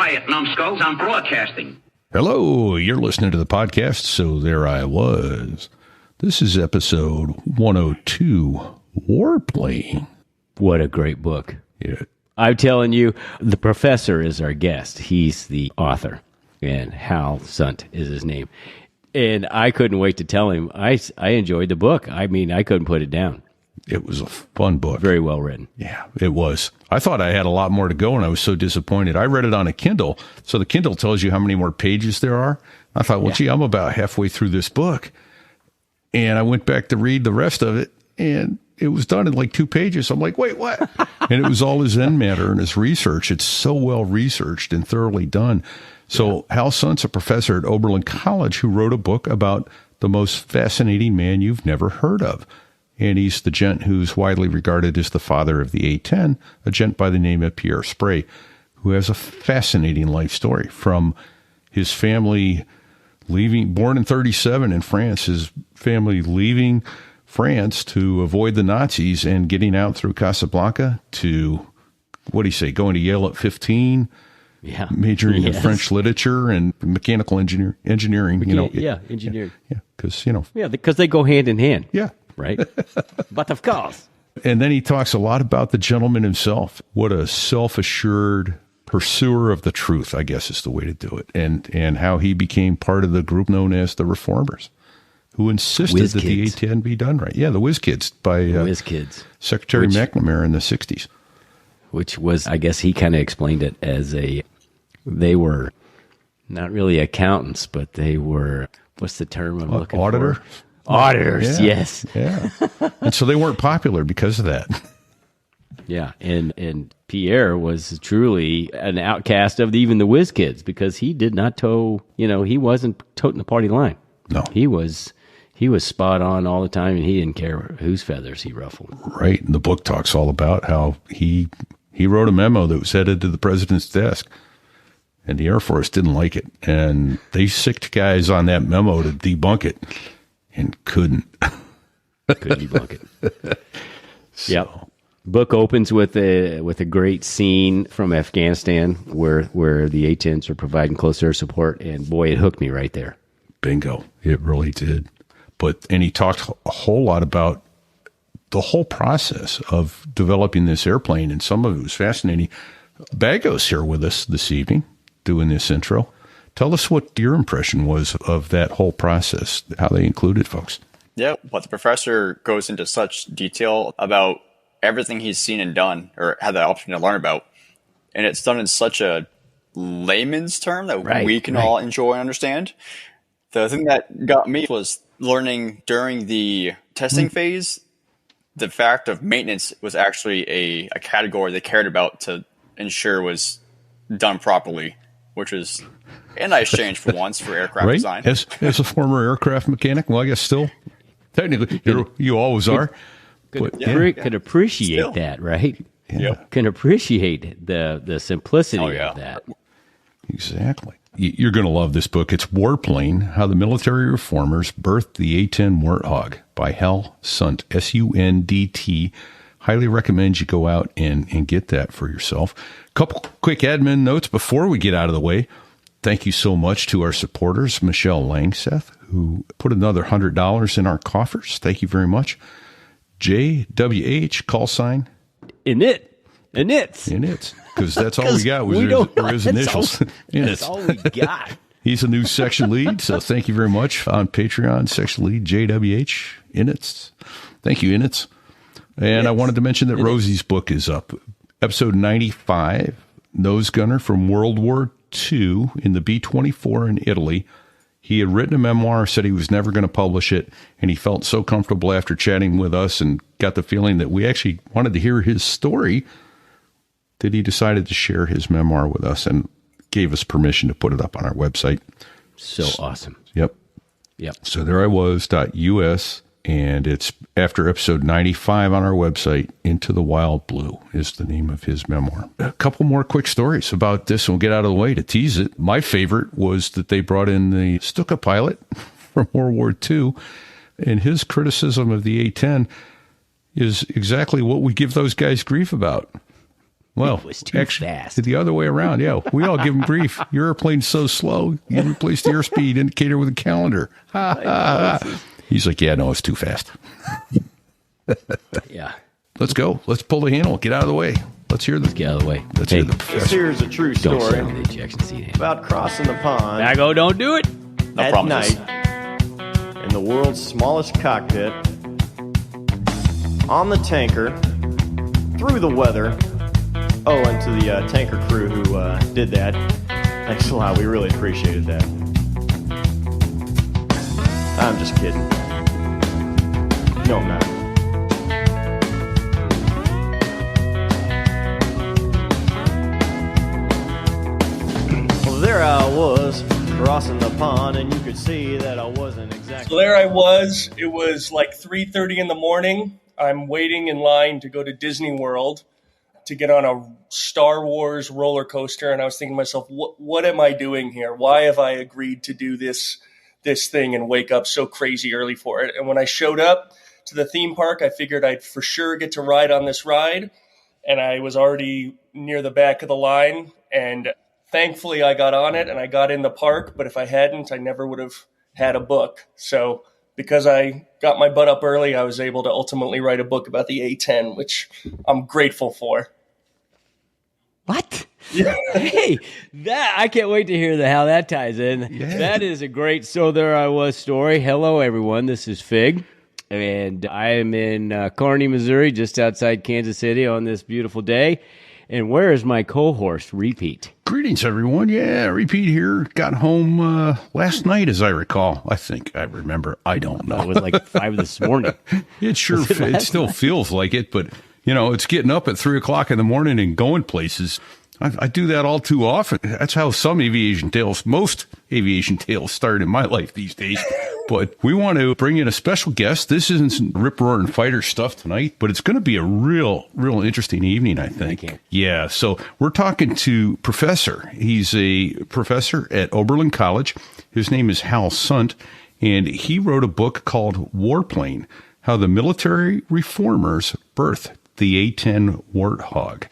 Quiet, numbskulls. I'm broadcasting. Hello, you're listening to the podcast, so there I was. This is episode 102, Warplane. What a great book. Yeah. I'm telling you, the professor is our guest. He's the author, and Hal Sundt is his name. And I couldn't wait to tell him I enjoyed the book. I mean, I couldn't put it down. It was a fun book. Very well written. Yeah, it was. I thought I had a lot more to go, and I was so disappointed. I read it on a Kindle, so the Kindle tells you how many more pages there are. I thought, well, gee, I'm about halfway through this book. And I went back to read the rest of it, and it was done in like 2 pages. I'm like, wait, what? And it was all his Zen matter and his research. It's so well researched and thoroughly done. So Hal Sundt's a professor at Oberlin College who wrote a book about the most fascinating man you've never heard of. And he's the gent who's widely regarded as the father of the A-10, a gent by the name of Pierre Sprey, who has a fascinating life story from his family leaving, born in 1937 in France, his family leaving France to avoid the Nazis and getting out through Casablanca to, what do you say, going to Yale at 15, majoring in French literature and mechanical engineering, engineering. Engineering. Yeah, because, you know. Yeah, because they go hand in hand. Yeah. Right? But of course. And then he talks a lot about the gentleman himself. What a self-assured pursuer of the truth, I guess is the way to do it. And how he became part of the group known as the Reformers, who insisted Whiz that Kids. the A-10 be done right. Yeah, the Whiz Kids by Whiz Kids. Secretary McNamara in the 60s. Which was, I guess he kind of explained it as they were not really accountants, but they were, what's the term I'm looking Auditor? for? Auditors, Yeah, yes. Yeah. And so they weren't popular because of that. Yeah, and Pierre was truly an outcast of even the Whiz Kids because he did not he wasn't toting the party line. No. He was spot on all the time, and he didn't care whose feathers he ruffled. Right. And the book talks all about how he wrote a memo that was headed to the president's desk, and the Air Force didn't like it. And they sicked guys on that memo to debunk it. And couldn't debunk it. Yep. Book opens with a great scene from Afghanistan where the A-10s are providing close air support, and boy, it hooked me right there. Bingo. It really did. And he talked a whole lot about the whole process of developing this airplane, and some of it was fascinating. Bago's here with us this evening doing this intro. Tell us what your impression was of that whole process, how they included folks. Yeah, but the professor goes into such detail about everything he's seen and done, or had the option to learn about. And it's done in such a layman's term that we can all enjoy and understand. The thing that got me was learning during the testing phase, the fact of maintenance was actually a category they cared about to ensure was done properly, which is a nice change for once for aircraft design. As a former aircraft mechanic, well, I guess still, technically, you always are. Could appreciate that, right? Yeah. Can appreciate the simplicity of that. Exactly. You're going to love this book. It's Warplane, How the Military Reformers Birthed the A-10 Warthog by Hal Sundt, S-U-N-D-T. Highly recommend you go out and get that for yourself. Couple quick admin notes before we get out of the way. Thank you so much to our supporters, Michelle Langseth, who put another $100 in our coffers. Thank you very much. JWH, call sign. Inits. Because that's all we got was his initials. That's all we got. He's a new section lead, so thank you very much on Patreon, section lead JWH, Inits. Thank you, Inits. And I wanted to mention that Rosie's book is up. Episode 95, Nose Gunner from World War II in the B-24 in Italy. He had written a memoir, said he was never going to publish it, and he felt so comfortable after chatting with us and got the feeling that we actually wanted to hear his story that he decided to share his memoir with us and gave us permission to put it up on our website. So awesome. Yep. So there I was.us, and it's after episode 95 on our website. Into the Wild Blue is the name of his memoir. A couple more quick stories about this, and we'll get out of the way to tease it. My favorite was that they brought in the Stuka pilot from World War II, and his criticism of the A-10 is exactly what we give those guys grief about. Well, it was too actually, fast. the other way around. Yeah, we all give him grief. Your airplane's so slow. You replaced the airspeed indicator with a calendar. He's like, yeah, no, it's too fast. Yeah. Let's go. Let's pull the handle. Get out of the way. Let's hear Get out of the way. Let's hear the This professor. here's a true Don't story start with the ejection seat. about crossing the pond Bago, don't do it. No at promises. night in the world's smallest cockpit, on the tanker, through the weather. Oh, and to the tanker crew who did that, thanks a lot. We really appreciated that. I'm just kidding. No, I'm not. Well, there I was, crossing the pond, and you could see that I wasn't exactly... So there I was. It was like 3:30 in the morning. I'm waiting in line to go to Disney World to get on a Star Wars roller coaster, and I was thinking to myself, what am I doing here? Why have I agreed to do this thing and wake up so crazy early for it? And when I showed up to the theme park, I figured I'd for sure get to ride on this ride, and I was already near the back of the line, and thankfully I got on it and I got in the park, but if I hadn't, I never would have had a book. So because I got my butt up early, I was able to ultimately write a book about the A-10, which I'm grateful for. What? Hey, that I can't wait to hear how that ties in. Yeah. That is a great So There I Was story. Hello, everyone. This is Fig, and I am in Kearney, Missouri, just outside Kansas City on this beautiful day. And where is my co-horst, RePete? Greetings, everyone. Yeah, RePete here. Got home last night, as I recall. I think I remember. I don't know. It was like 5 this morning. It still feels like it, but it's getting up at 3 o'clock in the morning and going places. I do that all too often. That's how most aviation tales start in my life these days. But we want to bring in a special guest. This isn't rip roaring fighter stuff tonight, but it's going to be a real interesting evening, I think. Okay. Yeah. So we're talking to Professor. He's a professor at Oberlin College. His name is Hal Sundt, and he wrote a book called Warplane: How the Military Reformers Birthed the A-10 Warthog.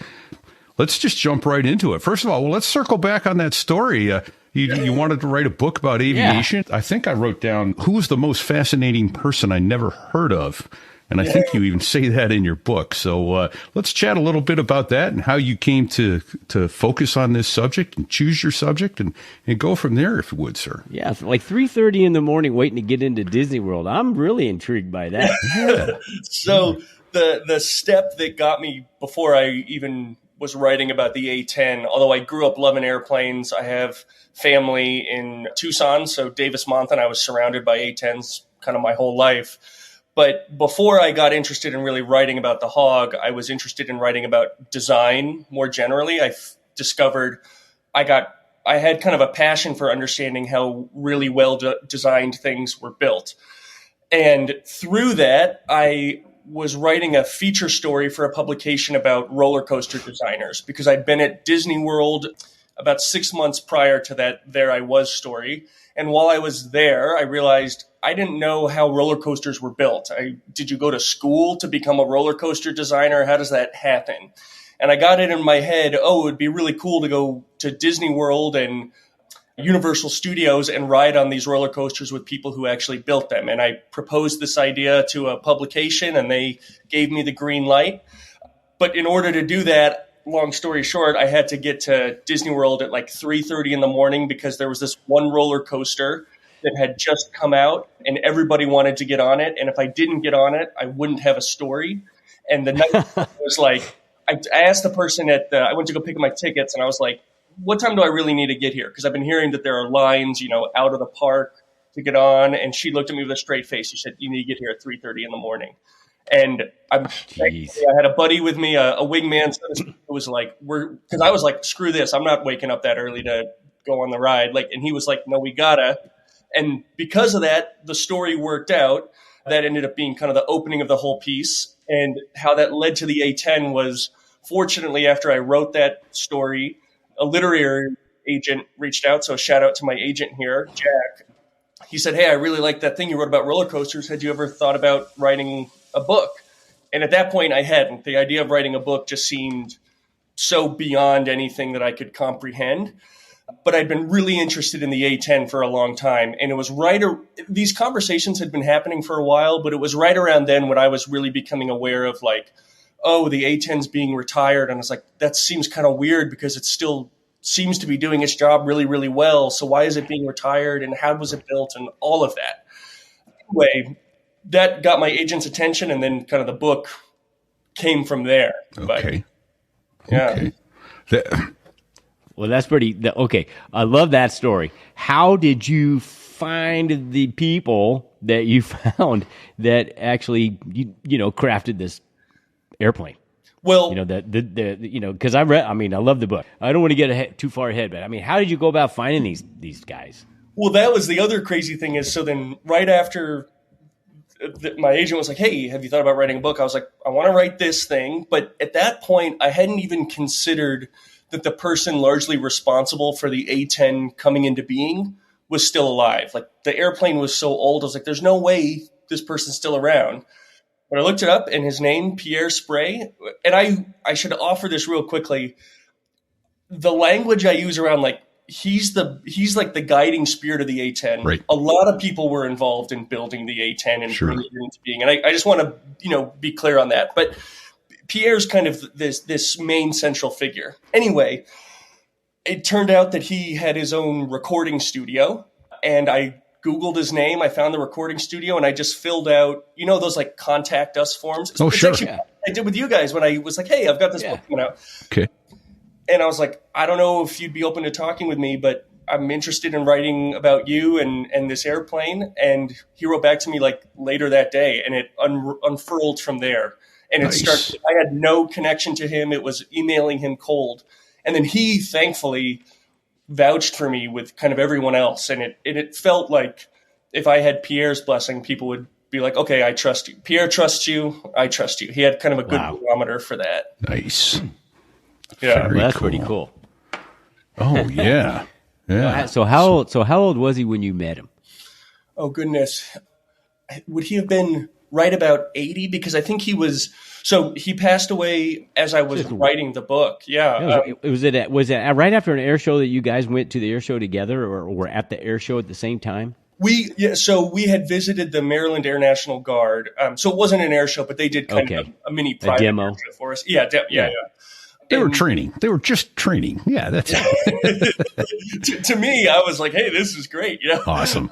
Let's just jump right into it. First of all, let's circle back on that story. You wanted to write a book about aviation. Yeah. I think I wrote down who was the most fascinating person I never heard of. And I think you even say that in your book. So let's chat a little bit about that and how you came to focus on this subject and choose your subject and go from there, if you would, sir. Yeah, like 3:30 in the morning waiting to get into Disney World. I'm really intrigued by that. Yeah. So the step that got me before I even was writing about the A-10, although I grew up loving airplanes, I have family in Tucson, so Davis-Monthan, I was surrounded by A-10s kind of my whole life. But before I got interested in really writing about the Hog, I was interested in writing about design more generally. I discovered I had kind of a passion for understanding how really well designed things were built. And through that, I was writing a feature story for a publication about roller coaster designers because I'd been at Disney World about 6 months prior to that There I Was story. And while I was there, I realized I didn't know how roller coasters were built. Did you go to school to become a roller coaster designer? How does that happen? And I got it in my head, it would be really cool to go to Disney World and Universal Studios and ride on these roller coasters with people who actually built them. And I proposed this idea to a publication and they gave me the green light. But in order to do that, long story short, I had to get to Disney World at like 3:30 in the morning because there was this one roller coaster that had just come out and everybody wanted to get on it. And if I didn't get on it, I wouldn't have a story. And the night was like, I asked the person I went to go pick up my tickets and I was like, what time do I really need to get here? Because I've been hearing that there are lines, out of the park to get on. And she looked at me with a straight face. She said, you need to get here at 3:30 in the morning. And I had a buddy with me, a wingman. So it was like, because I was like, screw this. I'm not waking up that early to go on the ride. And he was like, no, we gotta. And because of that, the story worked out. That ended up being kind of the opening of the whole piece. And how that led to the A-10 was, fortunately, after I wrote that story, a literary agent reached out. So a shout out to my agent here, Jack. He said, hey, I really like that thing you wrote about roller coasters. Had you ever thought about writing a book? And at that point I hadn't. The idea of writing a book just seemed so beyond anything that I could comprehend. But I'd been really interested in the A-10 for a long time. And it was these conversations had been happening for a while, but it was right around then when I was really becoming aware of like, oh, the A-10's being retired. And I was like, that seems kind of weird because it still seems to be doing its job really, really well. So why is it being retired and how was it built and all of that? Anyway, that got my agent's attention, and then kind of the book came from there. Okay. But, yeah. Okay. Well, that's pretty. Okay, I love that story. How did you find the people that you found that actually, crafted this airplane? Well, because I love the book. I don't want to get too far ahead, but I mean, how did you go about finding these guys? Well, that was the other crazy thing is, so then right after my agent was like, hey, have you thought about writing a book? I was like, I want to write this thing. But at that point, I hadn't even considered that the person largely responsible for the A-10 coming into being was still alive. Like the airplane was so old. I was like, there's no way this person's still around. But I looked it up, and his name, Pierre Sprey. And I should offer this real quickly. The language I use around like, he's like the guiding spirit of the A-10. Right. A lot of people were involved in building the A-10 and bringing it into being. And I just want to, be clear on that. But Pierre's kind of this main central figure. Anyway, it turned out that he had his own recording studio, and I Googled his name. I found the recording studio, and I just filled out, those like contact us forms. Oh, sure. Actually, I did with you guys when I was like, hey, I've got this book coming out. Okay. And I was like, I don't know if you'd be open to talking with me, but I'm interested in writing about you and this airplane. And he wrote back to me like later that day, and it unfurled from there. And it started. I had no connection to him. It was emailing him cold. And then he thankfully vouched for me with kind of everyone else. And it felt like if I had Pierre's blessing, people would be like, okay, I trust you. Pierre trusts you. I trust you. He had kind of a good barometer for that. Nice. Yeah. Well, that's pretty cool. Oh, yeah. Yeah. So how old was he when you met him? Oh, goodness. Would he have been right about 80? Because I think he passed away as I was writing the book. Yeah. Was it right after an air show that you guys went to the air show together, or were at the air show at the same time? So we had visited the Maryland Air National Guard. So it wasn't an air show, but they did kind of a mini private demo air show for us. Yeah. They were training. They were just training. Yeah, that's to me, I was like, hey, this is great. Awesome.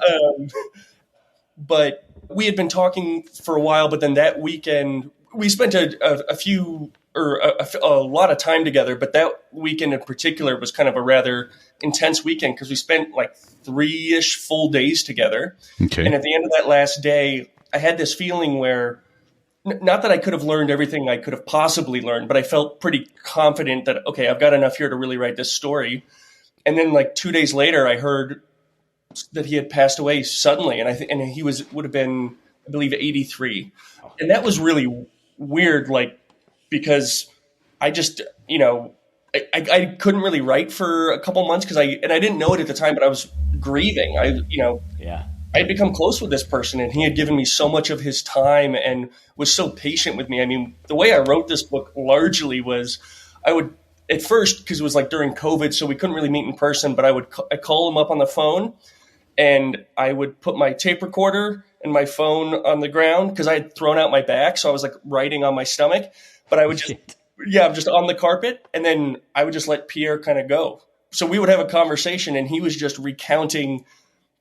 But we had been talking for a while, but then that weekend we spent a lot of time together. But that weekend in particular was kind of a rather intense weekend because we spent like 3-ish full days together. Okay. And at the end of that last day, I had this feeling where, not that I could have learned everything I could have possibly learned, but I felt pretty confident that, okay, I've got enough here to really write this story. And then like 2 days later, I heard that he had passed away suddenly. And he would have been, I believe, 83. And that was really weird, like, because I just, I couldn't really write for a couple months because I didn't know it at the time, but I was grieving. I had become close with this person, and he had given me so much of his time and was so patient with me. I mean, the way I wrote this book largely was I would, at first, because it was like during COVID, so we couldn't really meet in person, but I'd call him up on the phone, and I would put my tape recorder and my phone on the ground because I had thrown out my back, so I was like writing on my stomach. But I would just on the carpet, and then I would just let Pierre kind of go. So we would have a conversation, and he was just recounting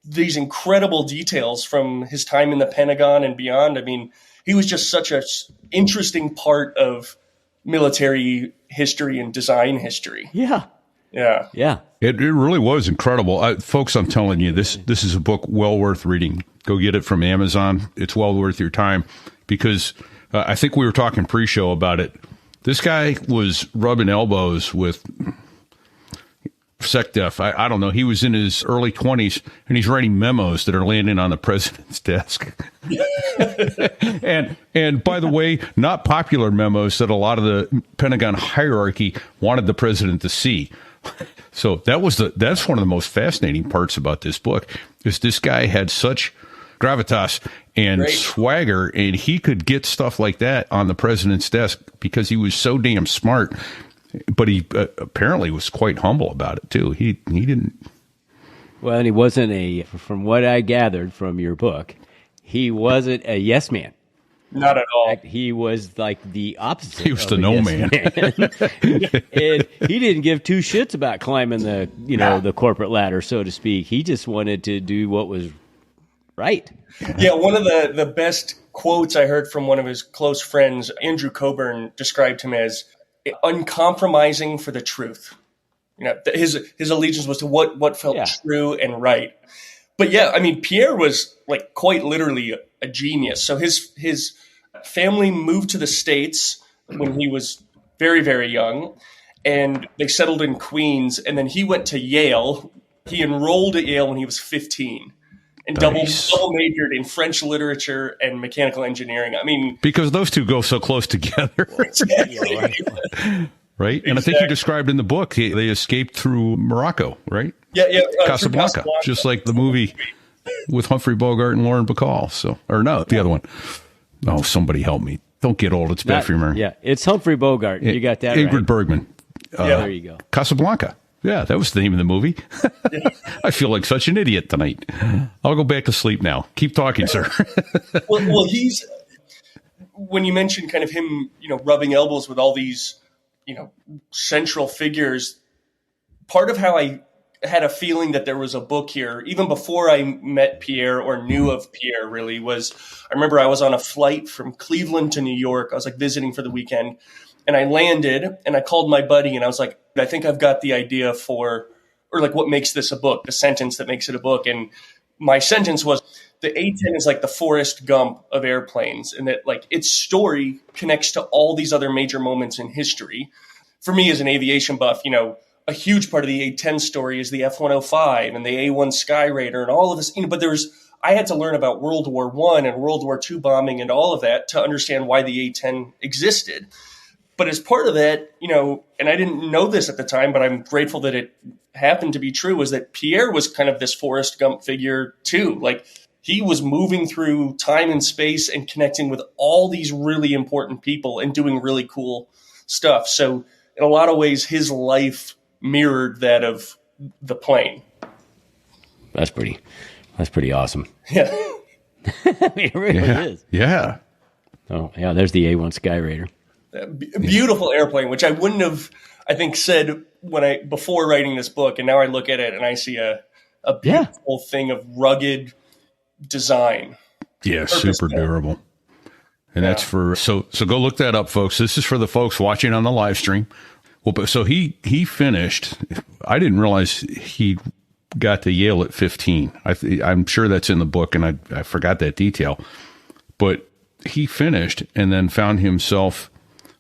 these incredible details from his time in the Pentagon and beyond. I mean, he was just such an interesting part of military history and design history. Yeah. It really was incredible. Folks, I'm telling you, this is a book well worth reading. Go get it from Amazon. It's well worth your time because I think we were talking pre-show about it. This guy was rubbing elbows with SecDef. I don't know. He was in his early 20s, and he's writing memos that are landing on the president's desk. and by the way, not popular memos that a lot of the Pentagon hierarchy wanted the president to see. So that's one of the most fascinating parts about this book is this guy had such gravitas and swagger, and he could get stuff like that on the president's desk because he was so damn smart. But he apparently was quite humble about it too. He didn't. Well, and he wasn't from what I gathered from your book, he wasn't a yes man. Not at all. In fact, he was like the opposite. He was the no man. And he didn't give two shits about climbing the corporate ladder, so to speak. He just wanted to do what was right. Yeah, one of the best quotes I heard from one of his close friends, Andrew Coburn, described him as uncompromising for the truth. His allegiance was to what felt true and right. But yeah, I mean, Pierre was like quite literally a genius. So his family moved to the States when he was very, very young, and they settled in Queens. And then he went to Yale. He enrolled at Yale when he was 15 and double majored in French literature and mechanical engineering. I mean, because those two go so close together. Exactly. Right? And I think you described in the book, they escaped through Morocco, right? Yeah. Casablanca, just like the movie with Humphrey Bogart and Lauren Bacall. The other one. Oh, somebody help me. Don't get old. It's bad for your memory. Yeah, it's Humphrey Bogart. You got that Ingrid right. Bergman. There you go. Casablanca. Yeah, that was the name of the movie. I feel like such an idiot tonight. I'll go back to sleep now. Keep talking, sir. well, when you mentioned kind of him, rubbing elbows with all these, central figures, part of how I had a feeling that there was a book here, even before I met Pierre or knew of Pierre really, was I remember I was on a flight from Cleveland to New York. I was like visiting for the weekend, and I landed and I called my buddy and I was like, I think I've got the idea or like what makes this a book, the sentence that makes it a book. And my sentence was, the A-10 is like the Forrest Gump of airplanes, and that like its story connects to all these other major moments in history. For me as an aviation buff, a huge part of the A-10 story is the F-105 and the A-1 Sky Raider and all of this, but I had to learn about World War I and World War II bombing and all of that to understand why the A-10 existed. But as part of that, and I didn't know this at the time, but I'm grateful that it happened to be true, was that Pierre was kind of this Forrest Gump figure too. Like, he was moving through time and space and connecting with all these really important people and doing really cool stuff. So in a lot of ways, his life mirrored that of the plane. That's pretty awesome. Yeah. It really is. Yeah. Oh, yeah, there's the A-1 Sky Raider. Beautiful airplane, which I wouldn't have, I think, said before writing this book. And now I look at it and I see a beautiful thing of rugged design. Yeah, super durable. And that's so go look that up, folks. This is for the folks watching on the live stream. Well, so he finished. I didn't realize he got to Yale at 15. I'm sure that's in the book, and I forgot that detail. But he finished and then found himself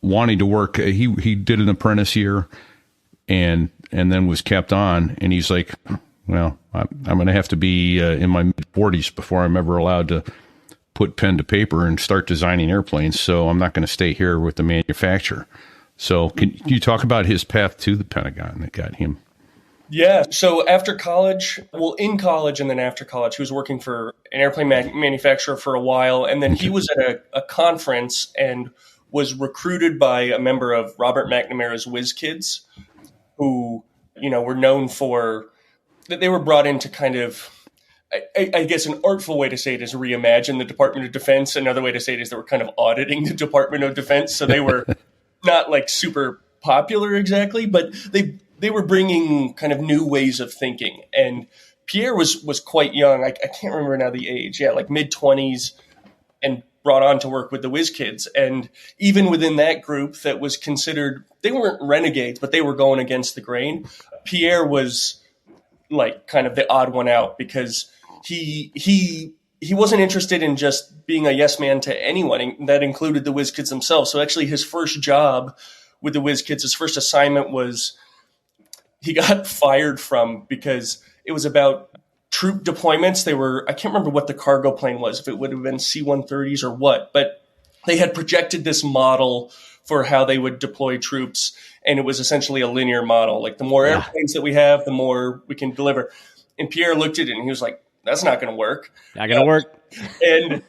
wanting to work. He did an apprentice year and then was kept on. And he's like, well, I'm going to have to be in my mid-40s before I'm ever allowed to put pen to paper and start designing airplanes. So I'm not going to stay here with the manufacturer. So can you talk about his path to the Pentagon that got him? Yeah. So after college, in college and then after college, he was working for an airplane manufacturer for a while. And then he was at a conference and was recruited by a member of Robert McNamara's Whiz Kids, who, were known for, that they were brought in to kind of, I guess an artful way to say it is reimagine the Department of Defense. Another way to say it is they were kind of auditing the Department of Defense. So they were not like super popular exactly, but they were bringing kind of new ways of thinking. And Pierre was quite young. I can't remember now the age. Yeah, like mid-20s, and brought on to work with the Whiz Kids. And even within that group that was considered, they weren't renegades, but they were going against the grain. Pierre was like kind of the odd one out because he wasn't interested in just being a yes man to anyone, and that included the Whiz Kids themselves. So actually his first job with the Whiz Kids, his first assignment was he got fired from because it was about troop deployments. I can't remember what the cargo plane was, if it would have been C-130s or what, but they had projected this model for how they would deploy troops. And it was essentially a linear model. Like the more airplanes that we have, the more we can deliver. And Pierre looked at it and he was like, that's not going to work. Not going to work. And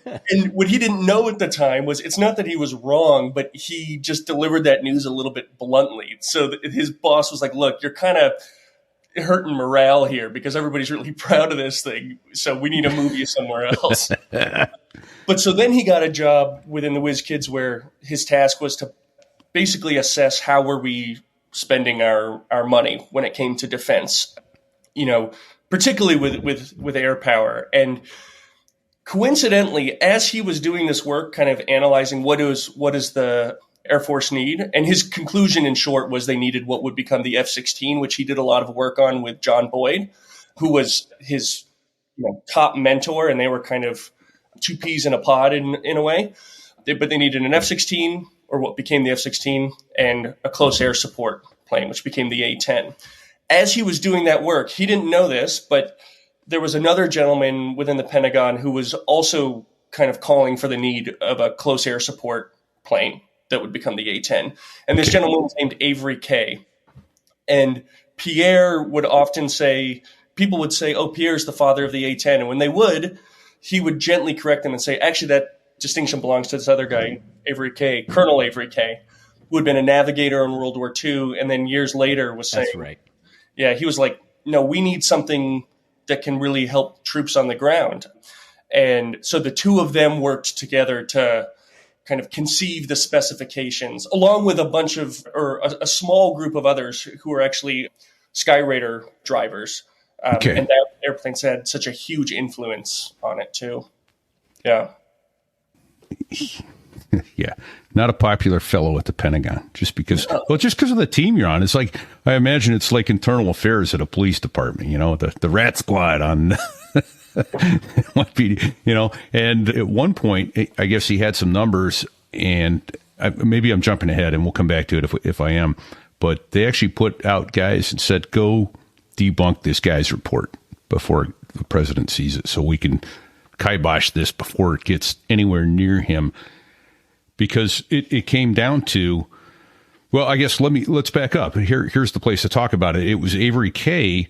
what he didn't know at the time was it's not that he was wrong, but he just delivered that news a little bit bluntly. So his boss was like, look, you're kind of hurting morale here because everybody's really proud of this thing. So we need to move you somewhere else. But so then he got a job within the Whiz Kids where his task was to basically assess how were we spending our money when it came to defense, particularly with air power. And coincidentally, as he was doing this work, kind of analyzing what is the Air Force need, and his conclusion in short was they needed what would become the F-16, which he did a lot of work on with John Boyd, who was his top mentor, and they were kind of two peas in a pod in a way. But they needed an F-16, or what became the F-16, and a close air support plane, which became the A-10. As he was doing that work, he didn't know this, but there was another gentleman within the Pentagon who was also kind of calling for the need of a close air support plane that would become the A-10. And this gentleman was named Avery Kay. And Pierre would often say, people would say, oh, Pierre's the father of the A-10. And when they would, he would gently correct them and say, actually, that distinction belongs to this other guy, Avery Kay, Colonel Avery Kay, who had been a navigator in World War II. And then years later was saying, that's right. Yeah, he was like, no, we need something that can really help troops on the ground. And so the two of them worked together to kind of conceive the specifications, along with a small group of others who were actually Skyraider drivers. And that airplane's had such a huge influence on it too. Yeah. Yeah. Not a popular fellow at the Pentagon, just because of the team you're on. It's like, I imagine it's like internal affairs at a police department, the rat squad on and at one point, I guess he had some numbers, and maybe I'm jumping ahead and we'll come back to it if I am, but they actually put out guys and said, go debunk this guy's report before the president sees it, so we can kibosh this before it gets anywhere near him. Because it came down to, well, I guess let's back up. Here's the place to talk about it. It was Avery Kay,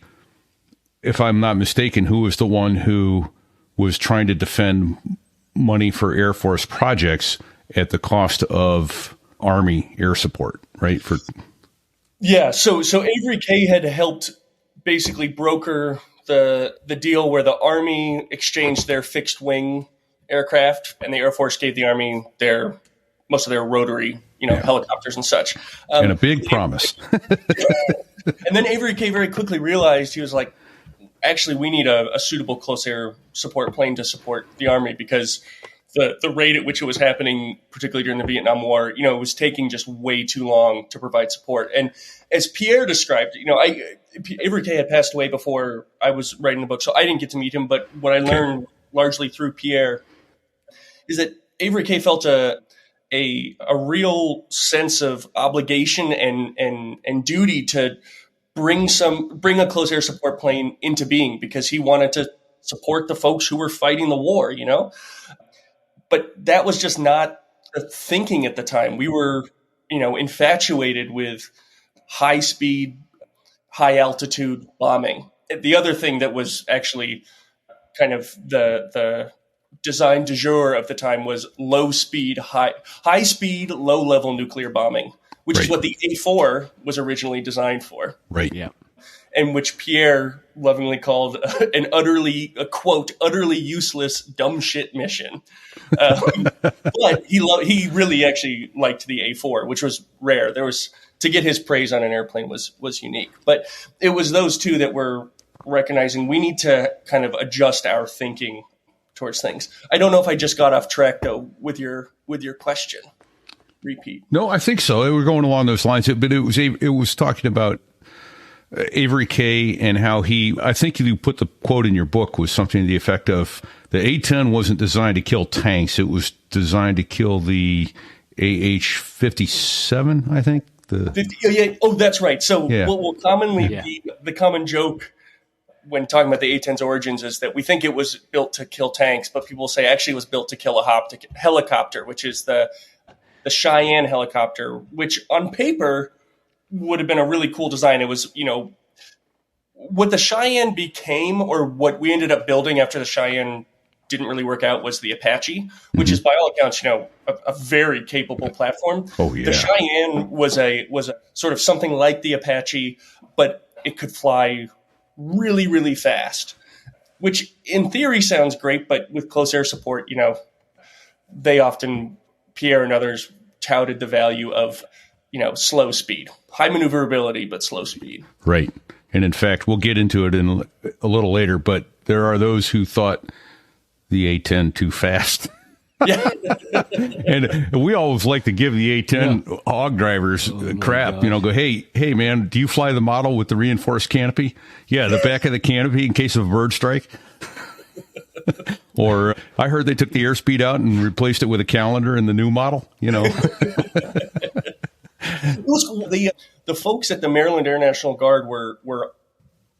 if I'm not mistaken, who was the one who was trying to defend money for Air Force projects at the cost of Army air support, right? Yeah. So Avery Kay had helped basically broker the deal where the Army exchanged their fixed wing aircraft, and the Air Force gave the Army most of their rotary, helicopters and such. And a big promise. And then Avery Kay very quickly realized, he was like, actually, we need a suitable close air support plane to support the Army, because the rate at which it was happening, particularly during the Vietnam War, it was taking just way too long to provide support. And as Pierre described, Avery Kay had passed away before I was writing the book, so I didn't get to meet him. But what I learned largely through Pierre is that Avery Kay felt a real sense of obligation and duty to bring a close air support plane into being, because he wanted to support the folks who were fighting the war, But that was just not the thinking at the time. We were, infatuated with high speed, high altitude bombing. The other thing that was actually kind of the design du jour of the time was low speed, high speed, low level nuclear bombing, which is what the A-4 was originally designed for. Right. Yeah. And which Pierre lovingly called a quote, utterly useless, dumb shit mission. But he really actually liked the A-4, which was rare. To get his praise on an airplane was unique. But it was those two that were recognizing we need to kind of adjust our thinking towards things. I don't know if I just got off track though with your question. Repeat. No, I think so. We're going along those lines, but it was talking about Avery Kay and how I think you put the quote in your book was something to the effect of the A-10 wasn't designed to kill tanks. It was designed to kill the AH-57, I think. Oh, that's right. So what will commonly be the common joke when talking about the A-10's origins is that we think it was built to kill tanks, but people say actually it was built to kill a helicopter, which is the Cheyenne helicopter, which on paper would have been a really cool design. It was, what the Cheyenne became, or what we ended up building after the Cheyenne didn't really work out, was the Apache, which is by all accounts, a very capable platform. Oh yeah. The Cheyenne was a sort of something like the Apache, but it could fly really, really fast, which in theory sounds great, but with close air support, they often, Pierre and others, touted the value of, slow speed, high maneuverability, but slow speed. Right. And in fact, we'll get into it in a little later, but there are those who thought the A-10 too fast. Yeah. And we always like to give the A-10 hog drivers crap, go, hey, man, do you fly the model with the reinforced canopy? Yeah, the back of the canopy in case of a bird strike. Or I heard they took the airspeed out and replaced it with a calendar in the new model, It was cool. The folks at the Maryland Air National Guard were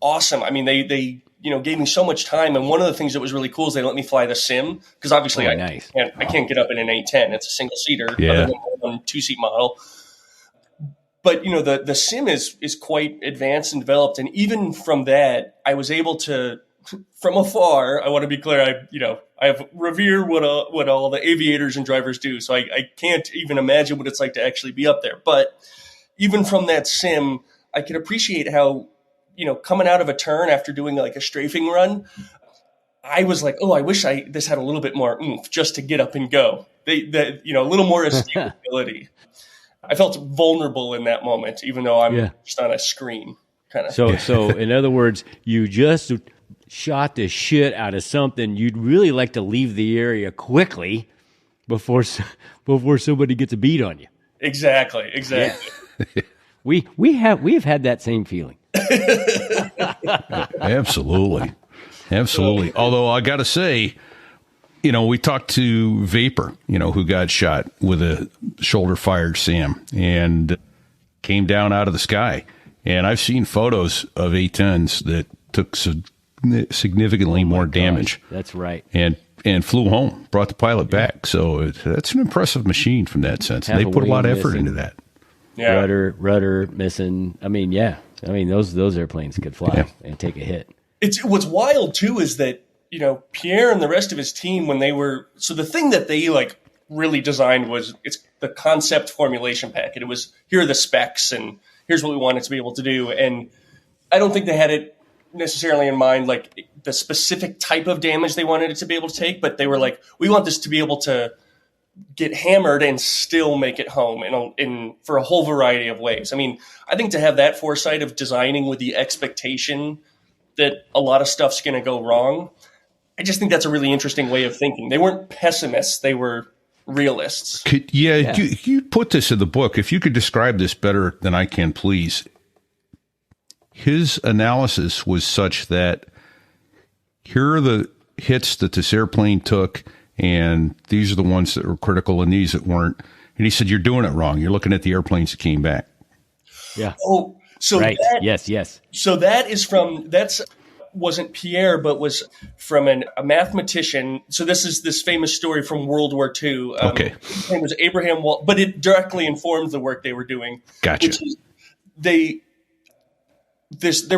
awesome. I mean, they gave me so much time. And one of the things that was really cool is they let me fly the sim, because obviously I can't get up in an A-10. It's a single seater, other than one 2-seat model. But the sim is quite advanced and developed, and even from that, I was able to, from afar, I want to be clear, I have revere what all the aviators and drivers do, so I can't even imagine what it's like to actually be up there. But even from that sim, I could appreciate how, coming out of a turn after doing like a strafing run, I was like, oh, I wish this had a little bit more oomph just to get up and go. A little more escapability. I felt vulnerable in that moment, even though I'm just on a screen, kind of. So in other words, you just shot the shit out of something. You'd really like to leave the area quickly before somebody gets a beat on you. Exactly. Yeah. We have had that same feeling. Absolutely. Although I got to say, we talked to Vapor, who got shot with a shoulder-fired SAM and came down out of the sky. And I've seen photos of A-10s that took significantly more damage. That's right. And flew home, brought the pilot back. So that's an impressive machine from that sense. And they put a lot of effort into that. Yeah. Rudder missing. I mean, those airplanes could fly and take a hit. What's wild too is that, Pierre and the rest of his team, when they were, so the thing that they really designed was, it's the concept formulation packet. It was, here are the specs and here's what we want it to be able to do. And I don't think they had it necessarily in mind, like the specific type of damage they wanted it to be able to take, but they were like, we want this to be able to get hammered and still make it home in for a whole variety of ways. I mean, I think to have that foresight of designing with the expectation that a lot of stuff's going to go wrong, I just think that's a really interesting way of thinking. They weren't pessimists; they were realists. You put this in the book. If you could describe this better than I can, please. His analysis was such that here are the hits that this airplane took, and these are the ones that were critical and these that weren't. And he said, you're doing it wrong. You're looking at the airplanes that came back. Yeah. Oh, so right. Yes. So that's wasn't Pierre, but was from a mathematician. So this is this famous story from World War II. Okay. His name was Abraham Wald, but it directly informed the work they were doing. Gotcha. There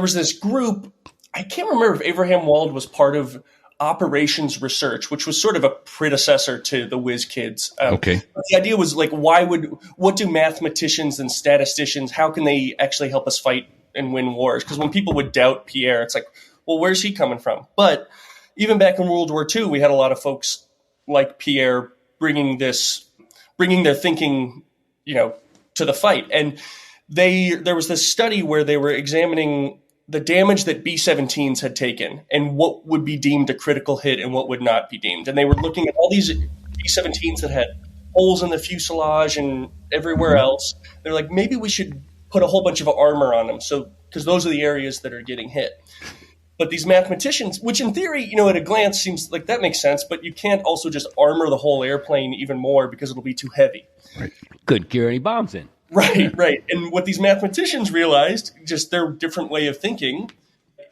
was this group. I can't remember if Abraham Wald was part of Operations Research, which was sort of a predecessor to the Whiz Kids. Okay. But the idea was what do mathematicians and statisticians, how can they actually help us fight and win wars? Because when people would doubt Pierre, it's like, well, where's he coming from? But even back in World War II, we had a lot of folks like Pierre bringing their thinking, to the fight. And there was this study where they were examining the damage that B-17s had taken and what would be deemed a critical hit and what would not be deemed. And they were looking at all these B-17s that had holes in the fuselage and everywhere else. They're like, maybe we should put a whole bunch of armor on them, because those are the areas that are getting hit. But these mathematicians, which in theory, at a glance seems like that makes sense, but you can't also just armor the whole airplane even more because it'll be too heavy. Right. Couldn't carry any bombs in. Right. And what these mathematicians realized, just their different way of thinking,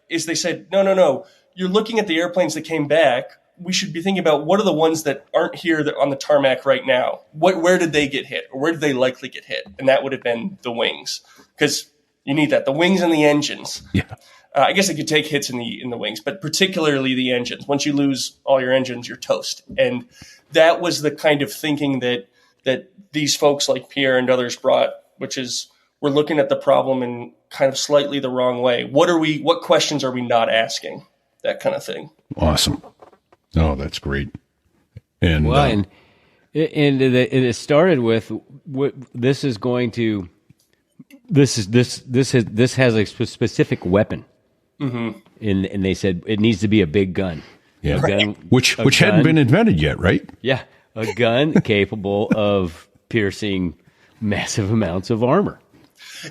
is they said, no, you're looking at the airplanes that came back. We should be thinking about what are the ones that aren't here that on the tarmac right now. Where did they get hit, or where did they likely get hit? And that would have been the wings, because you need that, the wings and the engines. Yeah. I guess it could take hits in the wings, but particularly the engines. Once you lose all your engines, you're toast. And that was the kind of thinking that these folks like Pierre and others brought, which is we're looking at the problem in kind of slightly the wrong way. What questions are we not asking? That kind of thing. Awesome. Oh, that's great. And well, it started with this has a specific weapon. Mm-hmm. And they said it needs to be a big gun. Yeah, which hadn't been invented yet, right? Yeah, a gun capable of piercing massive amounts of armor.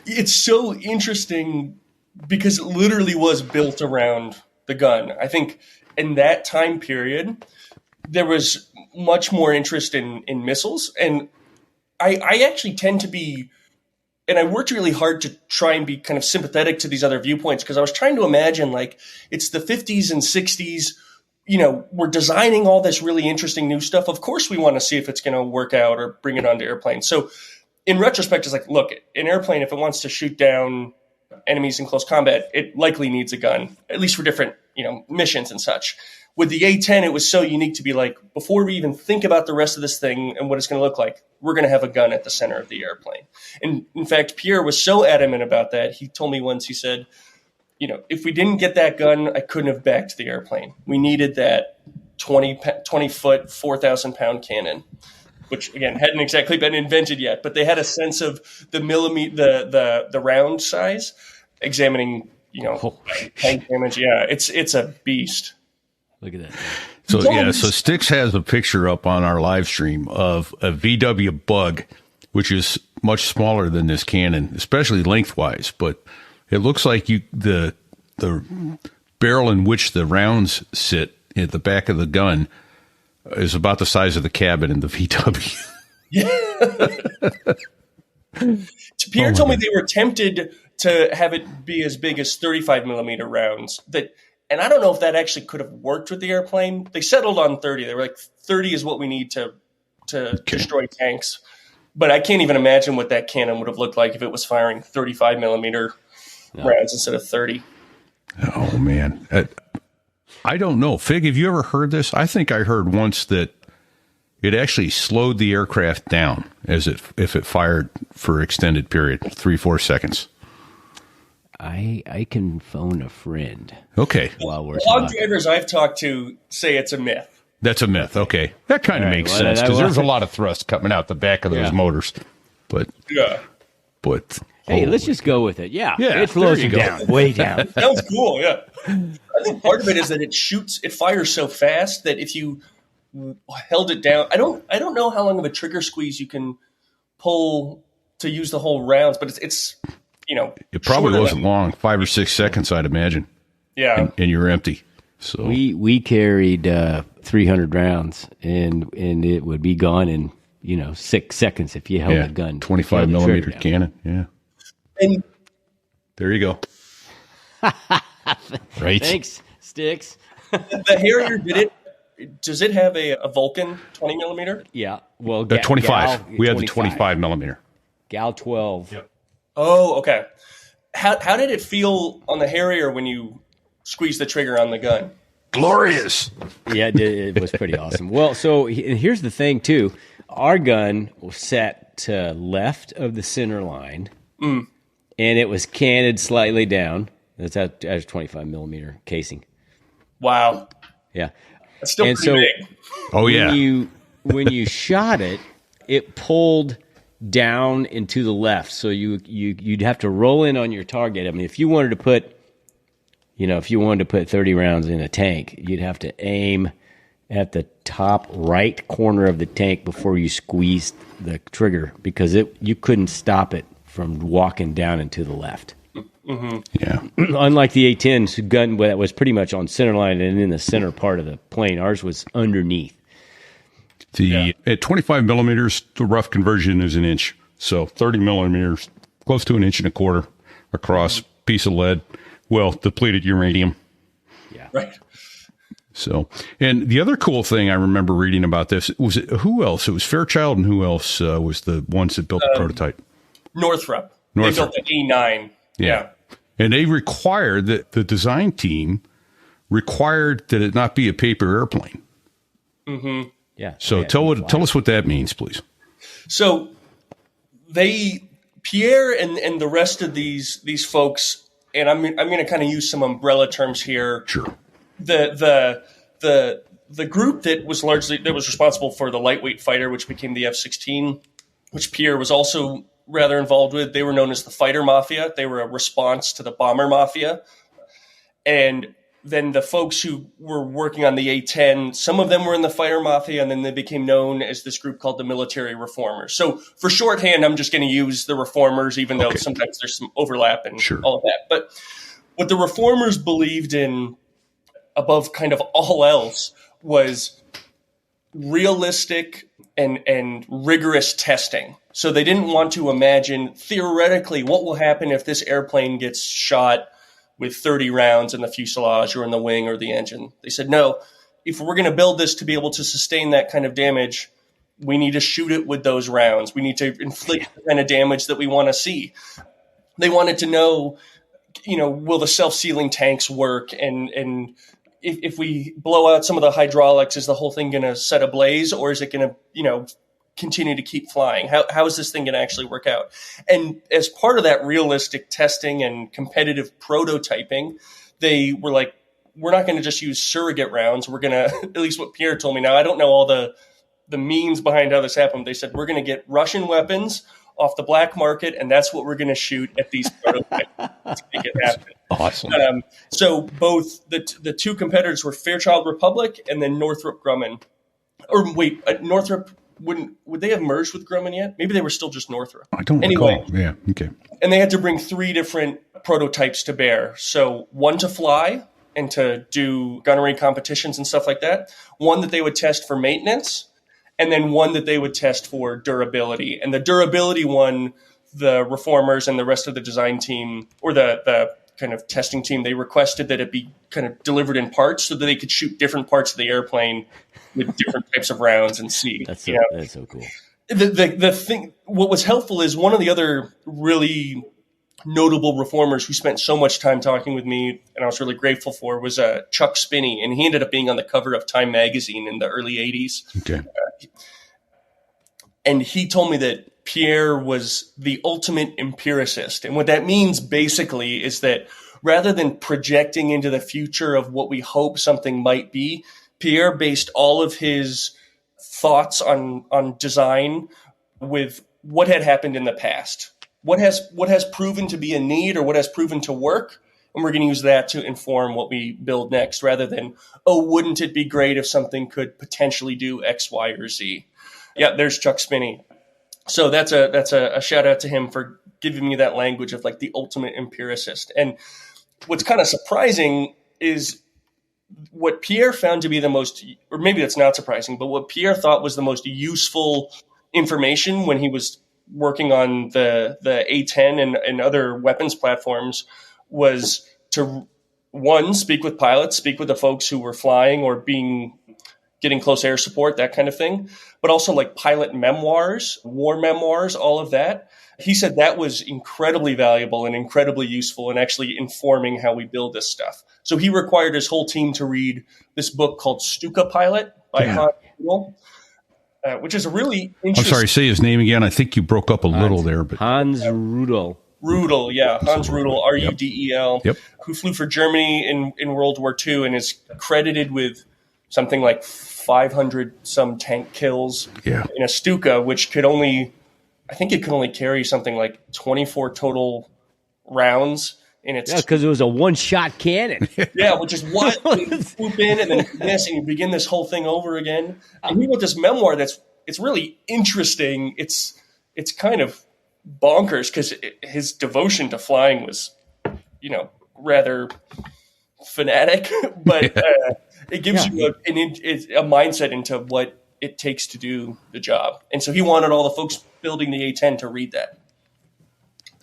It's so interesting because it literally was built around the gun. I think in that time period, there was much more interest in missiles. And I actually tend to be, and I worked really hard to try and be kind of sympathetic to these other viewpoints because I was trying to imagine like it's the 50s and 60s. We're designing all this really interesting new stuff. Of course, we want to see if it's going to work out or bring it onto airplanes. So in retrospect, it's like, look, an airplane, if it wants to shoot down enemies in close combat, it likely needs a gun, at least for different, missions and such. With the A-10, it was so unique to be like, before we even think about the rest of this thing and what it's going to look like, we're going to have a gun at the center of the airplane. And in fact, Pierre was so adamant about that. He told me once, he said, if we didn't get that gun, I couldn't have backed the airplane. We needed that 20-foot, 4,000-pound cannon, which, again, hadn't exactly been invented yet. But they had a sense of the the round size, examining, tank damage. Yeah, it's a beast. Look at that. So Styx has a picture up on our live stream of a VW Bug, which is much smaller than this cannon, especially lengthwise, but it looks like the barrel in which the rounds sit at the back of the gun is about the size of the cabin in the VW. Yeah. Pierre told me they were tempted to have it be as big as 35 millimeter rounds. And I don't know if that actually could have worked with the airplane. They settled on 30. They were like, 30 is what we need to destroy tanks. But I can't even imagine what that cannon would have looked like if it was firing 35 millimeter rounds instead of 30. Oh, man. I don't know. Fig, have you ever heard this? I think I heard once that it actually slowed the aircraft down if it fired for extended period, 3-4 seconds. I can phone a friend. Okay. While we're log drivers I've talked to say it's a myth. That's a myth. Okay. That kind of makes sense because there's a lot of thrust coming out the back of those motors. But hey, let's just go with it. Yeah, it slows them down, way down. Sounds cool, yeah. I think part of it is that it fires so fast that if you held it down, I don't know how long of a trigger squeeze you can pull to use the whole rounds, but it's it probably wasn't long, 5 or 6 seconds, I'd imagine. Yeah, and you're empty. So we carried 300 rounds, and it would be gone in 6 seconds if you held the gun. 25 millimeter cannon. Yeah. And there you go. Right. Thanks, Styx. The Harrier did it. Does it have a Vulcan 20 millimeter? Yeah. Well, the 25. We had the 25 millimeter. Gal 12. Yep. Oh, okay. How did it feel on the Harrier when you squeezed the trigger on the gun? Glorious. Yeah, it was pretty awesome. Well, so here's the thing, too. Our gun was set to left of the center line, and it was canted slightly down. That's a 25 millimeter casing. Wow. Yeah. That's still pretty big. Oh, yeah. When you shot it, it pulled down and to the left. So you'd have to roll in on your target. I mean, if you wanted to put 30 rounds in a tank, you'd have to aim at the top right corner of the tank before you squeezed the trigger because you couldn't stop it from walking down and to the left. Mm-hmm. Yeah. Unlike the A-10's gun that was pretty much on center line and in the center part of the plane, ours was underneath. At 25 millimeters, the rough conversion is an inch. So 30 millimeters, close to 1.25 inches across, piece of lead, depleted uranium. Yeah. Right. So, and the other cool thing I remember reading about this was who else? It was Fairchild, and who else was the ones that built the prototype? Northrop. They built the A9. Yeah. And they required that the design team required that it not be a paper airplane. Mm-hmm. Yeah. So tell us what that means, please. So Pierre and the rest of these folks, and I'm going to kind of use some umbrella terms here. Sure. The group that was responsible for the lightweight fighter, which became the F-16, which Pierre was also rather involved with. They were known as the Fighter Mafia. They were a response to the Bomber Mafia. And then the folks who were working on the A-10, some of them were in the Fighter Mafia, and then they became known as this group called the Military Reformers. So for shorthand, I'm just going to use the Reformers, even though sometimes there's some overlap and all of that. But what the Reformers believed in above kind of all else was realistic and rigorous testing. So they didn't want to imagine theoretically what will happen if this airplane gets shot with 30 rounds in the fuselage or in the wing or the engine. They said, no, if we're going to build this to be able to sustain that kind of damage, we need to shoot it with those rounds. We need to inflict the kind of damage that we want to see. They wanted to know, will the self-sealing tanks work? And if we blow out some of the hydraulics, is the whole thing going to set ablaze, or is it going to, continue to keep flying? How is this thing going to actually work out? And as part of that realistic testing and competitive prototyping, they were like, we're not going to just use surrogate rounds. We're going to, at least what Pierre told me. Now, I don't know all the means behind how this happened. They said, we're going to get Russian weapons off the black market, and that's what we're going to shoot at these prototypes to make it happen. Awesome. So both the two competitors were Fairchild Republic and then Northrop Grumman. Or wait, Northrop, would they have merged with Grumman yet? Maybe they were still just Northrop. I don't recall. Yeah, okay. And they had to bring 3 different prototypes to bear. So one to fly and to do gunnery competitions and stuff like that. One that they would test for maintenance. And then one that they would test for durability. And the durability one, the Reformers and the rest of the design team, or the kind of testing team, they requested that it be kind of delivered in parts so that they could shoot different parts of the airplane with different types of rounds and see. That's so cool. The thing, what was helpful is one of the other really notable reformers who spent so much time talking with me, and I was really grateful for, was Chuck Spinney, and he ended up being on the cover of Time magazine in the early 80s. Okay. And he told me that Pierre was the ultimate empiricist. And what that means basically is that rather than projecting into the future of what we hope something might be, Pierre based all of his thoughts on design with what had happened in the past. What has proven to be a need or what has proven to work, and we're going to use that to inform what we build next, rather than, wouldn't it be great if something could potentially do X, Y, or Z? Yeah, there's Chuck Spinney. So that's a shout out to him for giving me that language of like the ultimate empiricist. And what's kind of surprising is what Pierre found to be the most, or maybe that's not surprising, but what Pierre thought was the most useful information when he was working on the A-10 and other weapons platforms was to, one, speak with pilots, speak with the folks who were flying or getting close air support, that kind of thing, but also like pilot memoirs, war memoirs, all of that. He said that was incredibly valuable and incredibly useful in actually informing how we build this stuff. So he required his whole team to read this book called Stuka Pilot by Hans Rudel, which is a really interesting... I'm sorry, say his name again. I think you broke up a little there. But Hans Rudel. Rudel, yeah. Hans Rudel, R-U-D-E-L, who flew for Germany in World War II and is credited with something like 500 some tank kills in a Stuka, which could only carry something like 24 total rounds in its... Yeah, because it was a one-shot cannon. Yeah, which is what you swoop in and then miss, and you begin this whole thing over again. And he wrote this memoir it's really interesting. It's kind of bonkers because his devotion to flying was, rather fanatic, but it gives you a mindset into what it takes to do the job. And so he wanted all the folks building the A-10 to read that.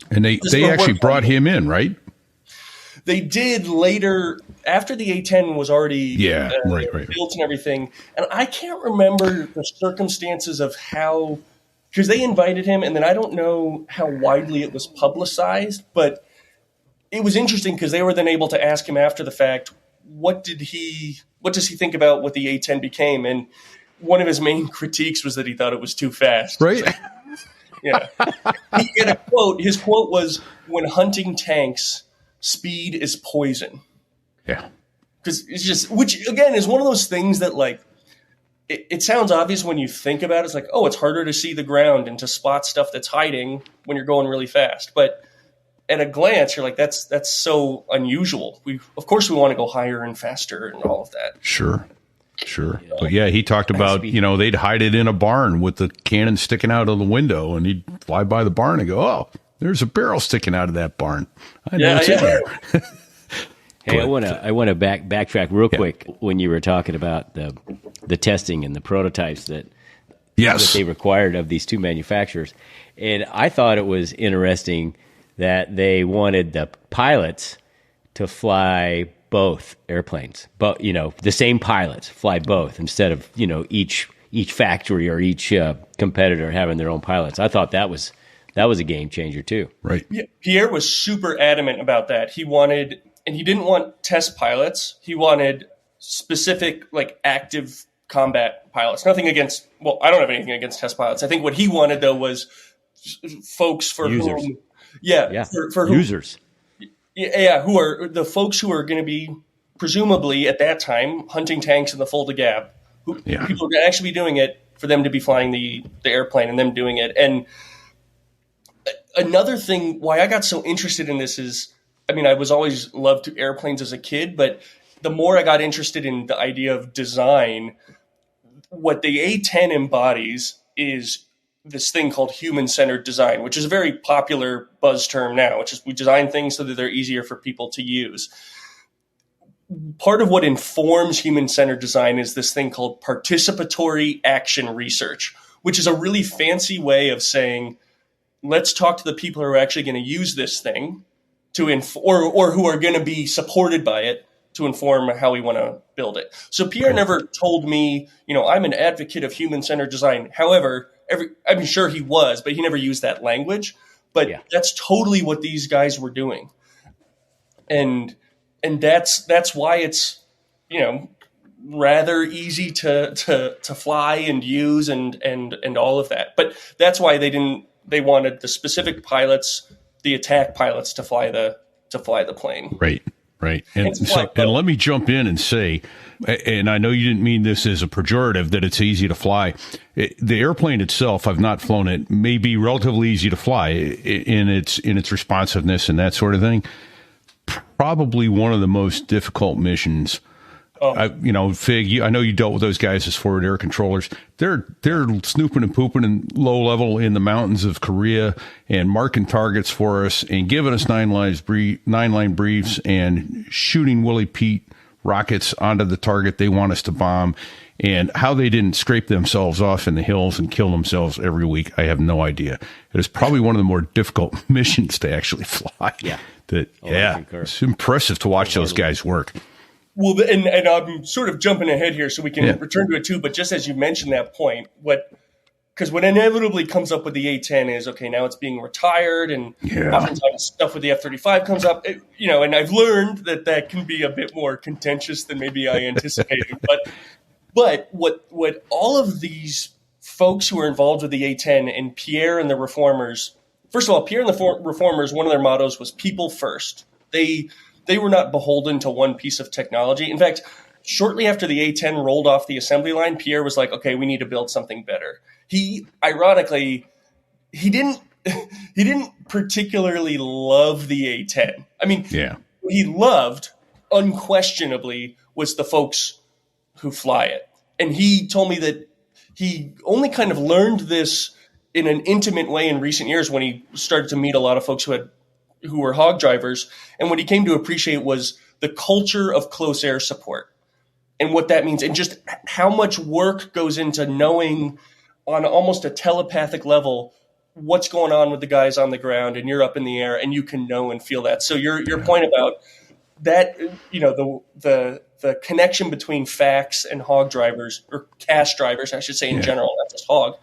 And they actually brought him in, right? They did later, after the A-10 was already built and everything. And I can't remember the circumstances of how, because they invited him, and then I don't know how widely it was publicized, but it was interesting because they were then able to ask him after the fact, what does he think about what the A-10 became? And one of his main critiques was that he thought it was too fast. Right. Yeah. He had a quote. His quote was, "When hunting tanks, speed is poison." Yeah. Because it's just, which again is one of those things that like, it sounds obvious when you think about it. It's like, oh, it's harder to see the ground and to spot stuff that's hiding when you're going really fast. But at a glance, you're like, that's so unusual. Of course we want to go higher and faster and all of that. Sure. But yeah, he talked about, they'd hide it in a barn with the cannon sticking out of the window, and he'd fly by the barn and go, oh, there's a barrel sticking out of that barn. I know it's in there. Hey, I want to backtrack real quick when you were talking about the testing and the prototypes that they required of these two manufacturers. And I thought it was interesting that they wanted the pilots to fly both airplanes, but the same pilots fly both instead of each factory or each competitor having their own pilots. I thought that was a game changer too. Right. Yeah, Pierre was super adamant about that. He didn't want test pilots. He wanted specific, like, active combat pilots. Nothing against, well, I don't have anything against test pilots. I think what he wanted, though, was folks for users. whom, for users. Who are the folks who are going to be, presumably at that time, hunting tanks in the Fulda Gap. People are going to actually be doing it for them to be flying the airplane and them doing it. And another thing, why I got so interested in this is, I was always loved airplanes as a kid, but the more I got interested in the idea of design, what the A-10 embodies is this thing called human-centered design, which is a very popular buzz term now, which is we design things so that they're easier for people to use. Part of what informs human-centered design is this thing called participatory action research, which is a really fancy way of saying, let's talk to the people who are actually going to use this thing to or who are going to be supported by it to inform how we want to build it. So Pierre never told me, I'm an advocate of human-centered design. However, I'm sure he was, but he never used that language. But that's totally what these guys were doing. And that's why it's, rather easy to fly and use and all of that. But that's why they wanted the specific pilots, the attack pilots, to fly the plane. Right. And let me jump in and say, and I know you didn't mean this as a pejorative, that it's easy to fly. The airplane itself, I've not flown it, may be relatively easy to fly in its responsiveness and that sort of thing. Probably one of the most difficult missions. Fig, I know you dealt with those guys as forward air controllers. They're snooping and pooping in low level in the mountains of Korea and marking targets for us and giving us 9-line briefs and shooting Willie Pete rockets onto the target they want us to bomb. And how they didn't scrape themselves off in the hills and kill themselves every week, I have no idea. It is probably one of the more difficult missions to actually fly. Yeah. It's impressive to watch those guys work. Well, and I'm sort of jumping ahead here so we can return to it too. But just as you mentioned that point, because what inevitably comes up with the A-10 is, okay, now it's being retired, and oftentimes stuff with the F-35 comes up, and I've learned that can be a bit more contentious than maybe I anticipated. But what all of these folks who are involved with the A-10 and Pierre and the reformers, first of all, Pierre and the reformers, one of their mottos was people first. They were not beholden to one piece of technology. In fact, shortly after the A-10 rolled off the assembly line, Pierre was like, okay, we need to build something better. He didn't particularly love the A-10. What he loved, unquestionably, was the folks who fly it. And he told me that he only kind of learned this in an intimate way in recent years when he started to meet a lot of folks who were hog drivers. And what he came to appreciate was the culture of close air support and what that means, and just how much work goes into knowing on almost a telepathic level what's going on with the guys on the ground, and you're up in the air and you can know and feel that. So your point about that, the connection between facts and hog drivers, or cash drivers, I should say in general, not just hog,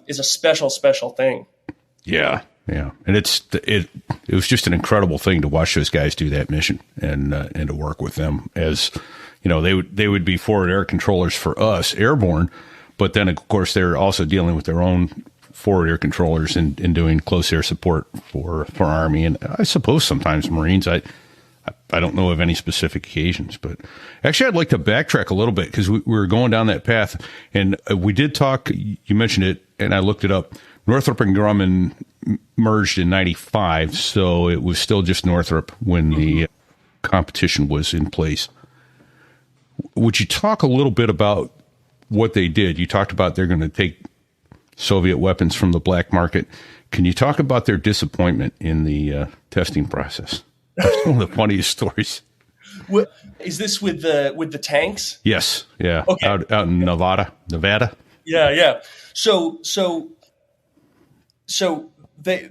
is a special, special thing. Yeah. Yeah. And it was just an incredible thing to watch those guys do that mission and to work with them as, they would be forward air controllers for us airborne, but then of course they're also dealing with their own forward air controllers and doing close air support for Army. And I suppose sometimes Marines. I don't know of any specific occasions, but actually I'd like to backtrack a little bit because we were going down that path and we did talk, you mentioned it and I looked it up. Northrop and Grumman merged in 95, so it was still just Northrop when the competition was in place. Would you talk a little bit about what they did? You talked about they're going to take Soviet weapons from the black market. Can you talk about their disappointment in the testing process? That's one of the funniest stories. What, is this with the tanks? Yes, yeah, okay. out in Nevada. Yeah. So they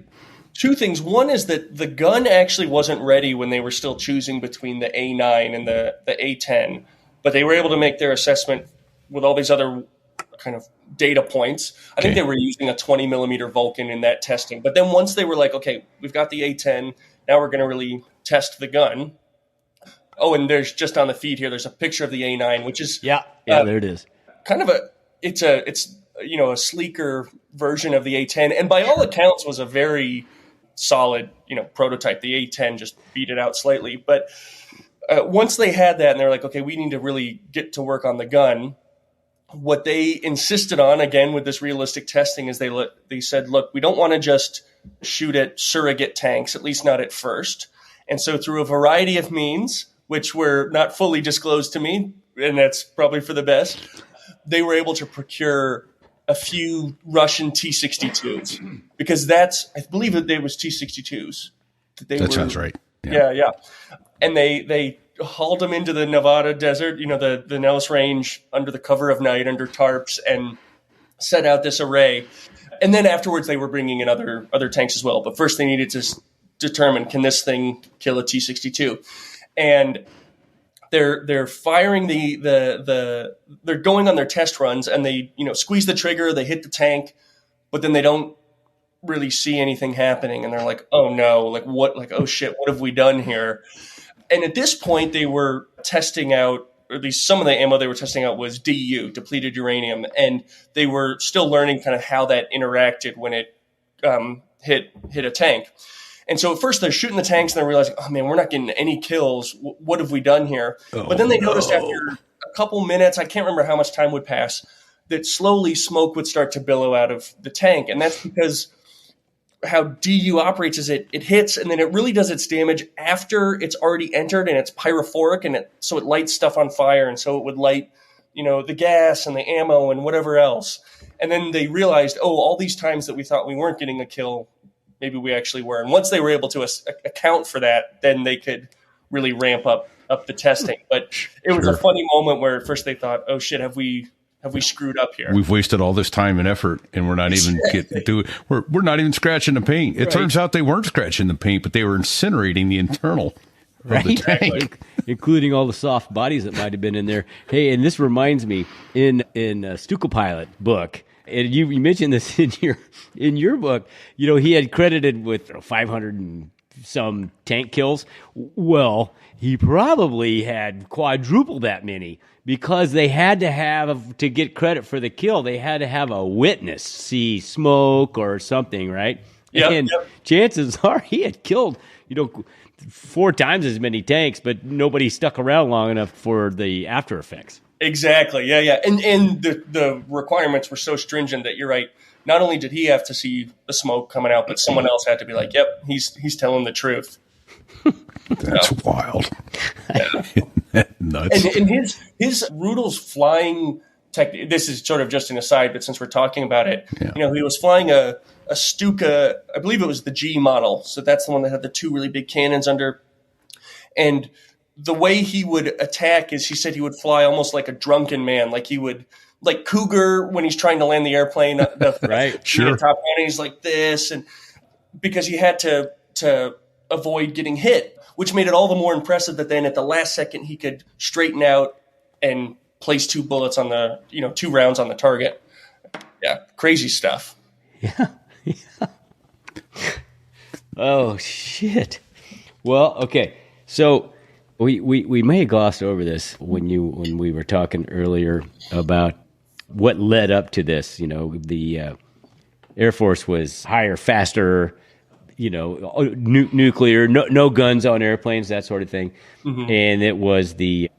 two things. One is that the gun actually wasn't ready when they were still choosing between the A9 and the A10, but they were able to make their assessment with all these other kind of data points. I think they were using a 20 millimeter Vulcan in that testing. But then once they were like, okay, we've got the A10, now we're going to really test the gun. Oh, and there's just on the feed here, there's a picture of the A9, which is there it is. Kind of it's a sleeker version of the A10, and by all accounts was a very solid prototype. The A10 just beat it out slightly, but once they had that and they're like, okay, we need to really get to work on the gun. What they insisted on, again with this realistic testing, is they said, look, we don't want to just shoot at surrogate tanks, at least not at first. And so through a variety of means, which were not fully disclosed to me, and that's probably for the best, they were able to procure a few Russian T-62s, because I believe that they was T-62s. Sounds right. Yeah. And they hauled them into the Nevada desert, the Nellis Range, under the cover of night, under tarps, and set out this array. And then afterwards, they were bringing in other tanks as well. But first, they needed to determine, can this thing kill a T-62? And they're firing they're going on their test runs, and they squeeze the trigger, they hit the tank, but then they don't really see anything happening, and they're like, oh no, oh shit, what have we done here? And at this point, they were testing out, or at least some of the ammo they were testing out was DU, depleted uranium, and they were still learning kind of how that interacted when it hit a tank. And so at first they're shooting the tanks and they're realizing, oh man, we're not getting any kills. What have we done here? But then they noticed after a couple minutes, I can't remember how much time would pass, that slowly smoke would start to billow out of the tank. And that's because how DU operates is it hits and then it really does its damage after it's already entered, and it's pyrophoric, and so it lights stuff on fire. And so it would light, the gas and the ammo and whatever else. And then they realized, all these times that we thought we weren't getting a kill, maybe we actually were. And once they were able to account for that, then they could really ramp up the testing. But it was a funny moment where at first they thought, oh shit, have we screwed up here? We've wasted all this time and effort, and we're not even we're not even scratching the paint. It turns out they weren't scratching the paint, but they were incinerating the internal of the tank. Including all the soft bodies that might have been in there. Hey, and this reminds me, in Stuka Pilot book, and you mentioned this in your book, he had credited with 500 and some tank kills. Well, he probably had quadrupled that many, because they had to get credit for the kill, they had to have a witness see smoke or something, right? Yep. Chances are he had killed, 4 times as many tanks, but nobody stuck around long enough for the after effects. Exactly. Yeah. And the requirements were so stringent that you're right. Not only did he have to see the smoke coming out, but someone else had to be like, yep, he's telling the truth. That's wild. Yeah. Nuts. And his Rudel's flying technique, this is sort of just an aside, but since we're talking about it, he was flying a Stuka, I believe it was the G model. So that's the one that had the 2 really big cannons under. And the way he would attack is, he said he would fly almost like a drunken man. Like he would, like Cougar when he's trying to land the airplane. Right, sure. Top down, he's like this. And because he had to avoid getting hit, which made it all the more impressive that then at the last second he could straighten out and place 2 bullets on the, 2 rounds on the target. Yeah, crazy stuff. Yeah. Oh shit. Well, okay. So we may have glossed over this when we were talking earlier about what led up to this. The Air Force was higher, faster, nuclear, no guns on airplanes, that sort of thing. Mm-hmm. And it was the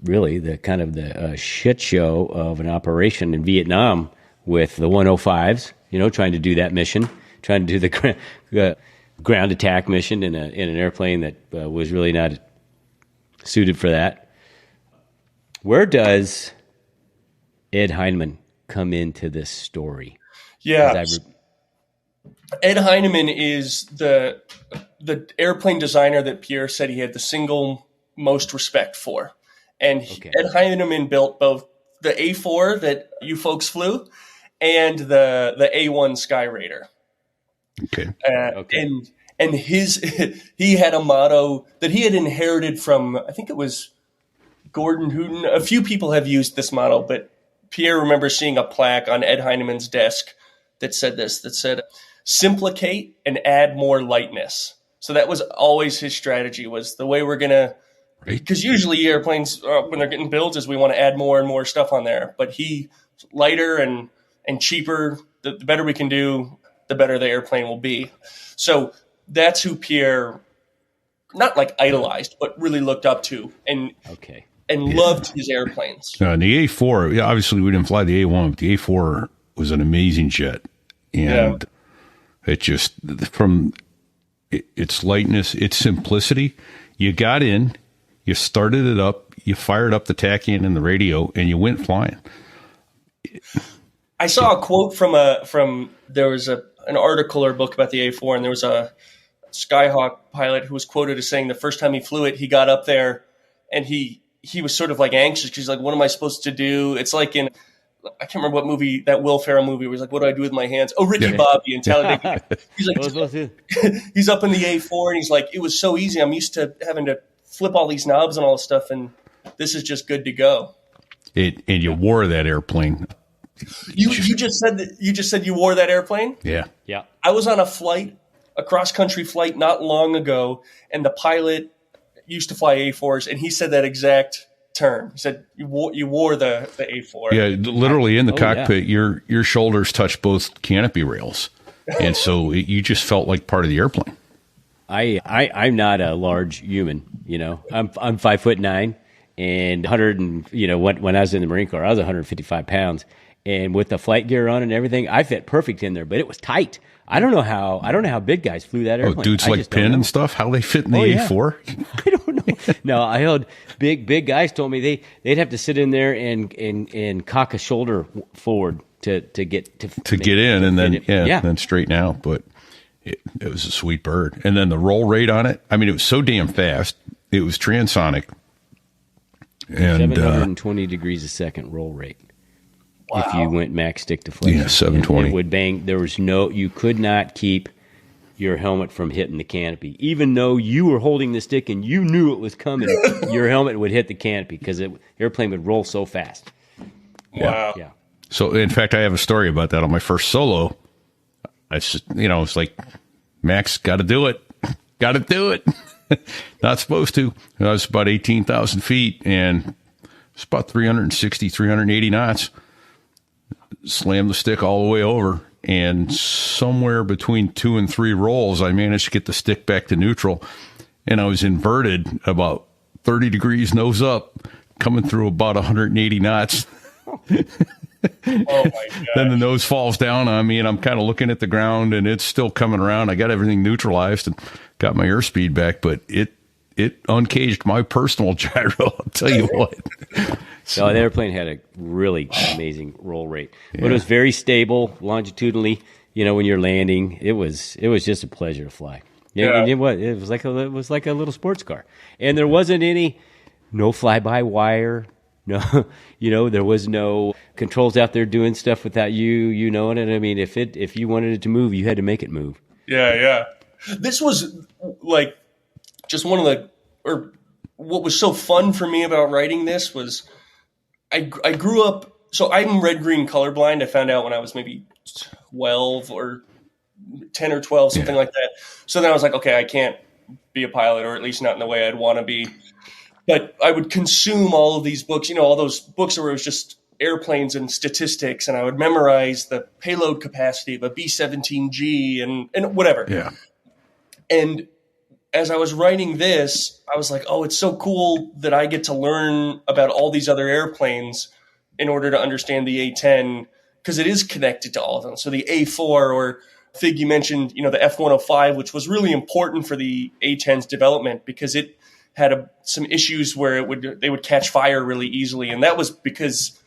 really the kind of the shit show of an operation in Vietnam with the 105s, trying to do that mission, trying to do the ground attack mission in an airplane that was really not suited for that. Where does Ed Heinemann come into this story? Yeah. Ed Heinemann is the airplane designer that Pierre said he had the single most respect for. And Ed Heinemann built both the A4 that you folks flew and the A1 Sky Raider. Okay. And he had a motto that he had inherited from, I think it was Gordon Hooten. A few people have used this motto, but Pierre remembers seeing a plaque on Ed Heinemann's desk that said simplicate and add more lightness. So that was always his strategy, was the way we're going to, because usually airplanes, when they're getting built, is we want to add more and more stuff on there. But lighter and cheaper, the better we can do, the better the airplane will be. So that's who Pierre, not like idolized, but really looked up to and loved his airplanes. And the A4, obviously we didn't fly the A1, but the A4 was an amazing jet. And it just, from its lightness, its simplicity, you got in, you started it up, you fired up the tachyon and the radio, and you went flying. I saw a quote from there was an article or book about the A4, and there was a Skyhawk pilot who was quoted as saying the first time he flew it, he got up there and he was sort of like anxious because he's like, what am I supposed to do? It's like I can't remember what movie, that Will Ferrell movie, where he's like, what do I do with my hands? Oh, Ricky Bobby and Talladega. He's like, he's up in the A4 and he's like, it was so easy. I'm used to having to flip all these knobs and all this stuff, and this is just good to go. And you wore that airplane. You just said you wore that airplane? Yeah. I was on a cross-country flight not long ago, and the pilot used to fly A4s, and he said that exact term. He said you wore the A4. Yeah, literally in the cockpit, your shoulders touch both canopy rails, and so you just felt like part of the airplane. I'm not a large human, I'm 5'9", and 100 and when I was in the Marine Corps, I was 155 pounds. And with the flight gear on and everything, I fit perfect in there, but it was tight. I don't know how big guys flew that airplane. Oh, dudes like Penn and stuff, how they fit in the A4? I don't know. No, I heard big guys told me they'd have to sit in there and cock a shoulder forward to get in, and then straighten out. But it was a sweet bird. And then the roll rate on it, I mean, it was so damn fast. It was transonic. And 720 degrees a second roll rate. Wow. If you went max stick deflection. Yeah, 720. It would bang. You could not keep your helmet from hitting the canopy. Even though you were holding the stick and you knew it was coming, your helmet would hit the canopy because the airplane would roll so fast. Wow. Yeah. So, in fact, I have a story about that on my first solo. It's like, Max, got to do it. Got to do it. Not supposed to. I was about 18,000 feet, and it's about 360, 380 knots. Slammed the stick all the way over, and somewhere between 2 and 3 rolls, I managed to get the stick back to neutral, and I was inverted about 30 degrees nose up, coming through about 180 knots. Oh my God. Then the nose falls down on me, and I'm kind of looking at the ground, and it's still coming around. I got everything neutralized and got my airspeed back, but it uncaged my personal gyro, I'll tell you what. So the airplane had a really amazing roll rate, but it was very stable longitudinally. When you're landing, it was just a pleasure to fly. Yeah, it was like a little sports car, and there wasn't no fly by wire. No, there was no controls out there doing stuff without you knowing it. I mean, if you wanted it to move, you had to make it move. Yeah. This was like just what was so fun for me about writing this was I grew up, so I'm red-green colorblind. I found out when I was maybe 12 or 10 or 12, something like that. So then I was like, okay, I can't be a pilot, or at least not in the way I'd want to be. But I would consume all of these books, all those books where it was just airplanes and statistics, and I would memorize the payload capacity of a B-17G and whatever. Yeah. And as I was writing this, I was like, oh, it's so cool that I get to learn about all these other airplanes in order to understand the A-10, because it is connected to all of them. So the A-4, or Fig, you mentioned, the F-105, which was really important for the A-10's development because it had some issues where they would catch fire really easily. And that was because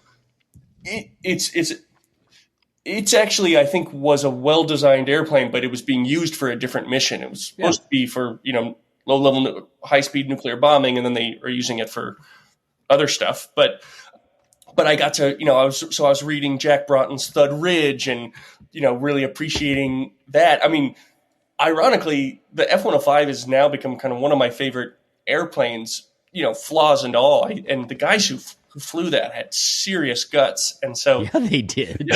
it's actually, I think, was a well-designed airplane, but it was being used for a different mission. It was supposed to be for, low-level, high-speed nuclear bombing, and then they are using it for other stuff. But I got to, I was reading Jack Broughton's Thud Ridge and, really appreciating that. I mean, ironically, the F-105 has now become kind of one of my favorite airplanes, flaws and all. And the guys who flew that had serious guts. And so yeah, they did.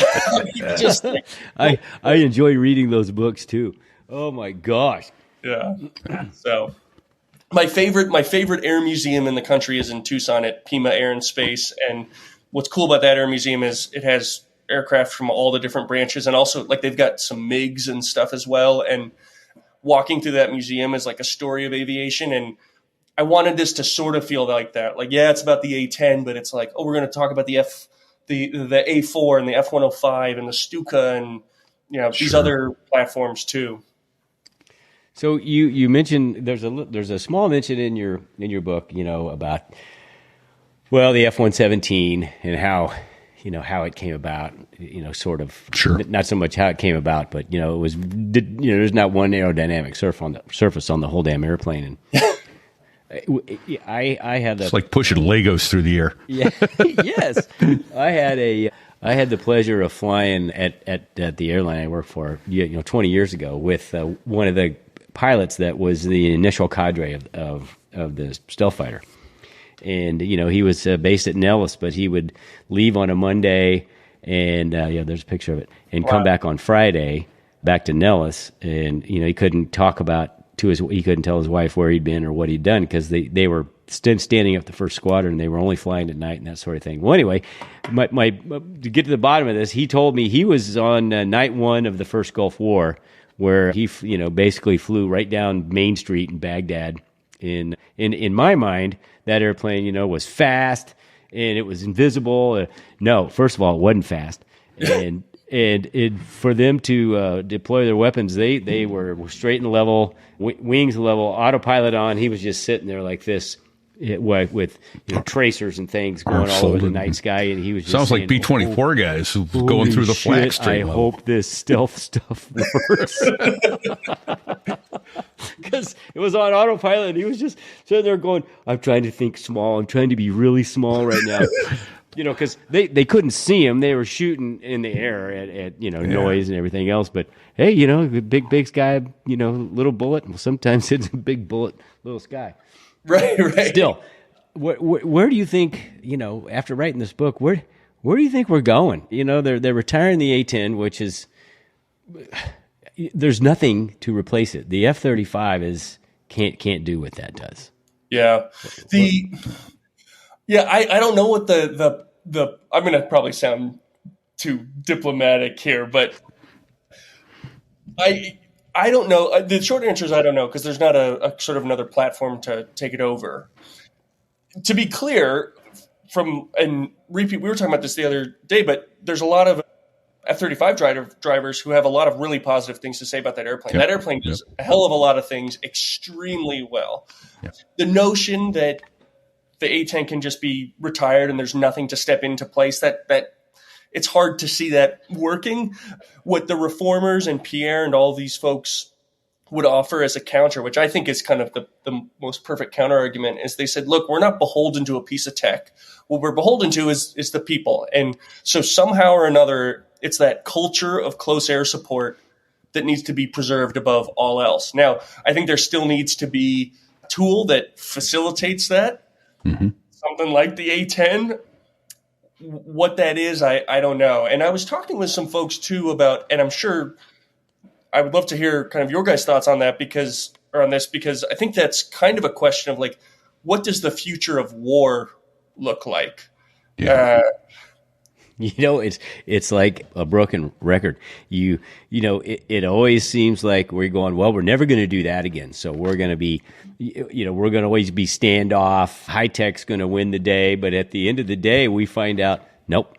I enjoy reading those books too. Oh my gosh. Yeah. So my favorite air museum in the country is in Tucson at Pima Air and Space. And what's cool about that air museum is it has aircraft from all the different branches, and also like they've got some MiGs and stuff as well. And walking through that museum is like a story of aviation. And I wanted this to sort of feel like that. Like, yeah, it's about the A-10, but it's like, oh, we're going to talk about the A-4 and the F-105 and the Stuka and, these other platforms too. So you mentioned there's a small mention in your book, about, well, the F-117 and how it came about, sort of, not so much how it came about, but, it was, there's not one aerodynamic surface on the whole damn airplane. And I had it's like pushing Legos through the air. Yeah. Yes. I had the pleasure of flying at the airline I worked for, 20 years ago with one of the pilots that was the initial cadre of the stealth fighter. And, he was based at Nellis, but he would leave on a Monday and, there's a picture of it, and come back on Friday back to Nellis. And, he couldn't talk he couldn't tell his wife where he'd been or what he'd done because they were standing up the first squadron and they were only flying at night and that sort of thing. Well, anyway, to get to the bottom of this, he told me he was on night one of the first Gulf War where he, basically flew right down Main Street in Baghdad. In my mind, that airplane, was fast and it was invisible. No, first of all, it wasn't fast. And for them to deploy their weapons, they were straight and level, wings level, autopilot on. He was just sitting there like this with tracers and things going all over the night sky, and he was just sounds saying, like B-24 guys going through the flag I hope this stealth stuff works. Because it was on autopilot, and he was just sitting there going, I'm trying to think small. I'm trying to be really small right now. Because they couldn't see him. They were shooting in the air at noise and everything else. But, hey, big sky, little bullet. Well, sometimes it's a big bullet, little sky. Right. Still, where do you think, after writing this book, where do you think we're going? They're retiring the A-10, which is, there's nothing to replace it. The F-35 can't do what that does. Yeah. I don't know what the I'm going to probably sound too diplomatic here, but I don't know. The short answer is I don't know, because there's not a sort of another platform to take it over. To be clear, and repeat, we were talking about this the other day, but there's a lot of F-35 drivers who have a lot of really positive things to say about that airplane. Yep. That airplane does a hell of a lot of things extremely well. Yep. The notion that the A-10 can just be retired and there's nothing to step into place, that it's hard to see that working. What the reformers and Pierre and all these folks would offer as a counter, which I think is kind of the most perfect counter argument, is they said, look, we're not beholden to a piece of tech. What we're beholden to is the people. And so somehow or another, it's that culture of close air support that needs to be preserved above all else. Now, I think there still needs to be a tool that facilitates that. Mm-hmm. Something like the A-10. What that is, I don't know. And I was talking with some folks too about, and I'm sure I would love to hear kind of your guys' thoughts on that because I think that's kind of a question of like, what does the future of war look like? Yeah. It's like a broken record. It always seems like we're going, well, we're never going to do that again. So we're going to be, we're going to always be standoff. High tech's going to win the day. But at the end of the day, we find out, nope,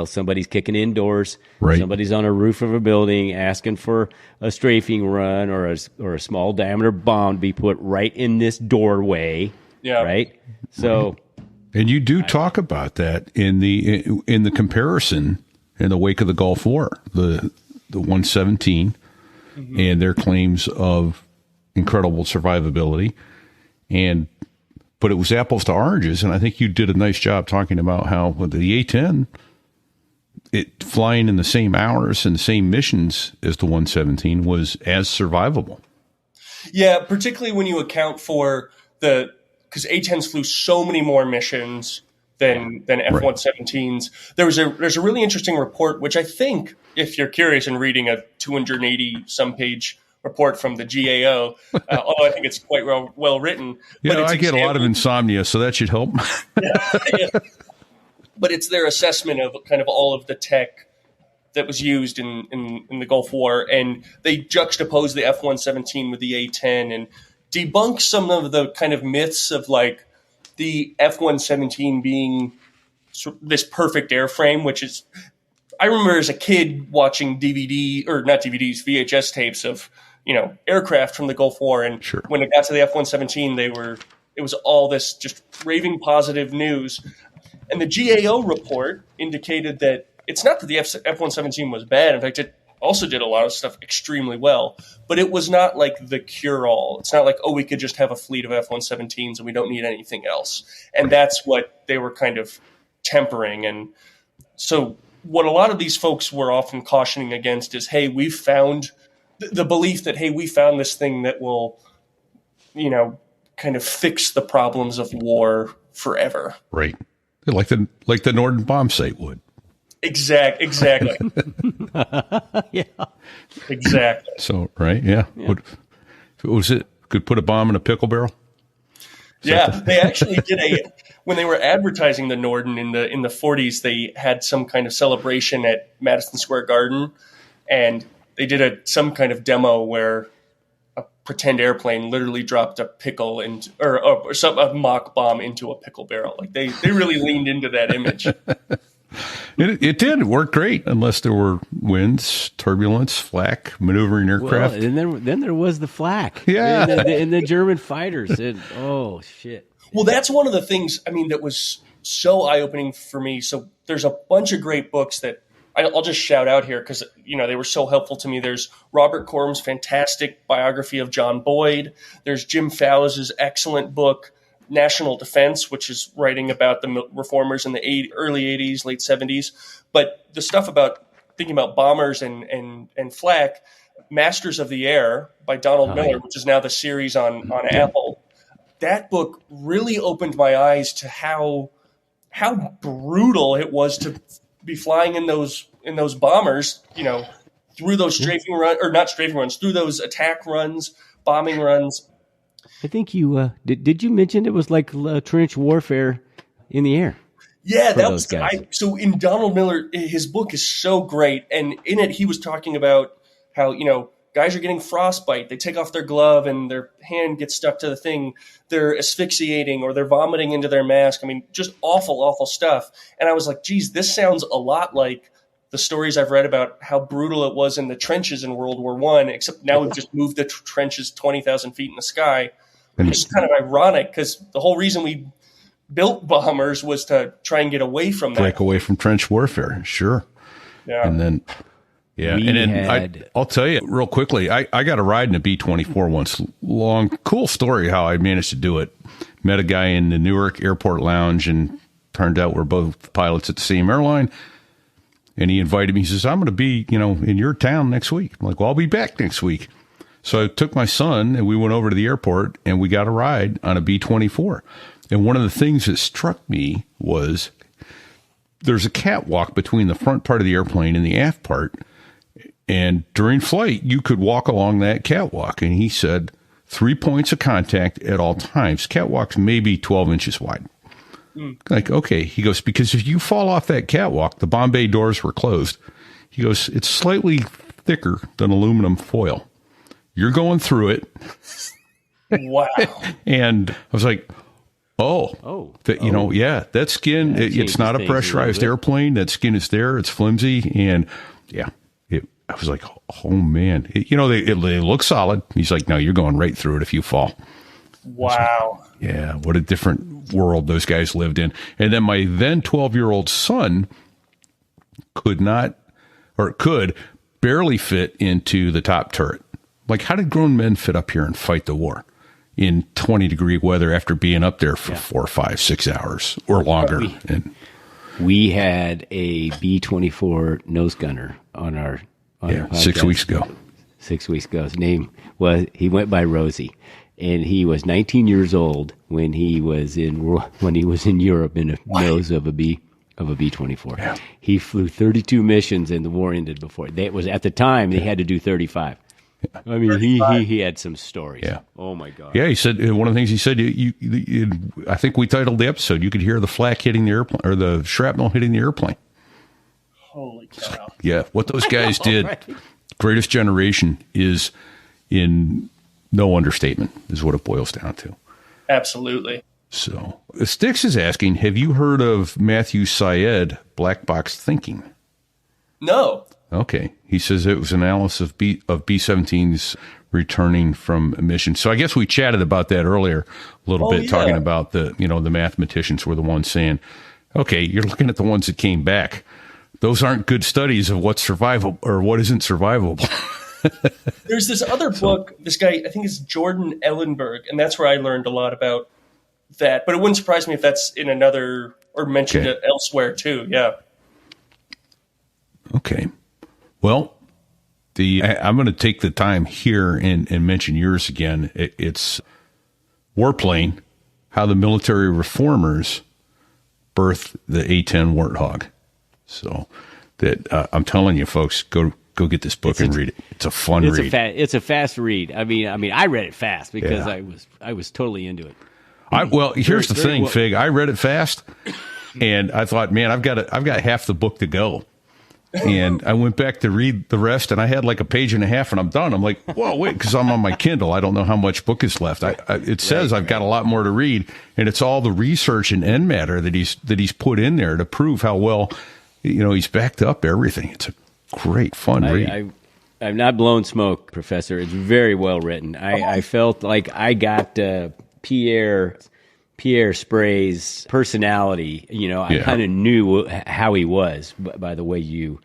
somebody's kicking indoors. Right. Somebody's on a roof of a building asking for a strafing run or a small diameter bomb to be put right in this doorway. Yeah. Right. So. And you do talk about that in the comparison in the wake of the Gulf War, the 117 and their claims of incredible survivability, but it was apples to oranges, and I think you did a nice job talking about how the A-10, it flying in the same hours and the same missions as the 117 was as survivable. Yeah, particularly when you account for because A-10s flew so many more missions than F-117s. There's a really interesting report, which I think, if you're curious in reading a 280-some page report from the GAO, although I think it's quite well written. I get a lot of insomnia, so that should help. Yeah. But it's their assessment of kind of all of the tech that was used in the Gulf War, and they juxtapose the F-117 with the A-10 and debunk some of the kind of myths of like the F-117 being this perfect airframe, which is, I remember as a kid watching VHS tapes of, aircraft from the Gulf War. And sure. When it got to the F-117, it was all this just raving positive news. And the GAO report indicated that it's not that the F-117 was bad. In fact, it also did a lot of stuff extremely well, but it was not like the cure-all. It's not like, we could just have a fleet of F-117s and we don't need anything else. And that's what they were kind of tempering. And so what a lot of these folks were often cautioning against is, hey, we've found the belief that, hey, we found this thing that will, kind of fix the problems of war forever. Right. Like the Norden bomb site would. Exactly. Yeah. Exactly. So, right. Yeah. What was it? Could put a bomb in a pickle barrel? They actually did when they were advertising the Norden in the 40s, they had some kind of celebration at Madison Square Garden, and they did some kind of demo where a pretend airplane literally dropped a pickle or a mock bomb into a pickle barrel. Like they really leaned into that image. It did. It worked great, unless there were winds, turbulence, flak, maneuvering aircraft. Well, and then there was the flak. Yeah. And the German fighters. Oh, shit. Well, that's one of the things, that was so eye-opening for me. So there's a bunch of great books that I'll just shout out here because, they were so helpful to me. There's Robert Corum's fantastic biography of John Boyd. There's Jim Fallows' excellent book, National Defense, which is writing about the reformers in the early 80s, late 70s. But the stuff about thinking about bombers and flak, Masters of the Air by Donald Miller, which is now the series on Apple. That book really opened my eyes to how brutal it was to be flying in those bombers, through those strafing runs, or not strafing runs, through those attack runs, bombing runs. I think you did you mention it was like trench warfare in the air? Yeah, that was so in Donald Miller, his book is so great, and in it he was talking about how guys are getting frostbite. They take off their glove and their hand gets stuck to the thing. They're asphyxiating or they're vomiting into their mask. Just awful stuff. And I was like, geez, this sounds a lot like the stories I've read about how brutal it was in the trenches in World War I, except now we've just moved the trenches 20,000 feet in the sky. It's kind of ironic because the whole reason we built bombers was to try and get away from that. Break away from trench warfare. Sure. Yeah. And then, I'll tell you real quickly, I got a ride in a B-24 once. Cool story how I managed to do it. Met a guy in the Newark Airport Lounge, and turned out we're both pilots at the same airline. And he invited me. He says, I'm going to be, in your town next week. I'm like, well, I'll be back next week. So I took my son and we went over to the airport and we got a ride on a B-24. And one of the things that struck me was there's a catwalk between the front part of the airplane and the aft part. And during flight, you could walk along that catwalk. And he said 3 points of contact at all times. Catwalk's maybe 12 inches wide. Like, okay. He goes, because if you fall off that catwalk, the Bombay doors were closed. He goes, it's slightly thicker than aluminum foil. You're going through it. Wow. And I was like, that skin, it's not a pressurized airplane. That skin is there. It's flimsy. And I was like, oh man, they look solid. He's like, no, you're going right through it if you fall. Wow. Like, yeah. What a different world those guys lived in. And then my then 12-year-old son could barely fit into the top turret. Like, how did grown men fit up here and fight the war in 20-degree weather after being up there for 4, 5, 6 hours or longer? We had a B-24 nose gunner on our podcast 6 weeks ago. 6 weeks ago. His name he went by Rosie, and he was 19 years old when he was in Europe in the nose of a B-24. Yeah. He flew 32 missions, and the war ended before. That was at the time they had to do 35. I mean, he had some stories. Yeah. Oh my God. Yeah, he said one of the things he said. I think we titled the episode. You could hear the flak hitting the airplane or the shrapnel hitting the airplane. Holy cow! Yeah, what those guys did, right. Greatest generation is in no understatement. Is what it boils down to. Absolutely. So Styx is asking, have you heard of Matthew Syed black box thinking? No. Okay. He says it was analysis of B-17s returning from a mission. So I guess we chatted about that earlier a little bit, talking about the mathematicians were the ones saying, okay, you're looking at the ones that came back. Those aren't good studies of what's survivable or what isn't survivable. There's this other book, this guy, I think it's Jordan Ellenberg, and that's where I learned a lot about that. But it wouldn't surprise me if that's in another or mentioned elsewhere too. Yeah. Okay. Well, I'm going to take the time here and mention yours again. It's Warplane, How the Military Reformers Birthed the A-10 Warthog. So that I'm telling you, folks, go get this book and read it. It's a fun read. It's a fast read. I mean, I read it fast because I was totally into it. Here's the thing, Fig. I read it fast, and I thought, man, I've got half the book to go. And I went back to read the rest, and I had like a page and a half, and I'm done. I'm like, whoa, wait, because I'm on my Kindle. I don't know how much book is left. It says I've got a lot more to read, and it's all the research and end matter that he's put in there to prove how well, he's backed up everything. It's a great, fun read. I've not blown smoke, Professor. It's very well written. I felt like I got Pierre Spray's personality. I kind of knew how he was by the way you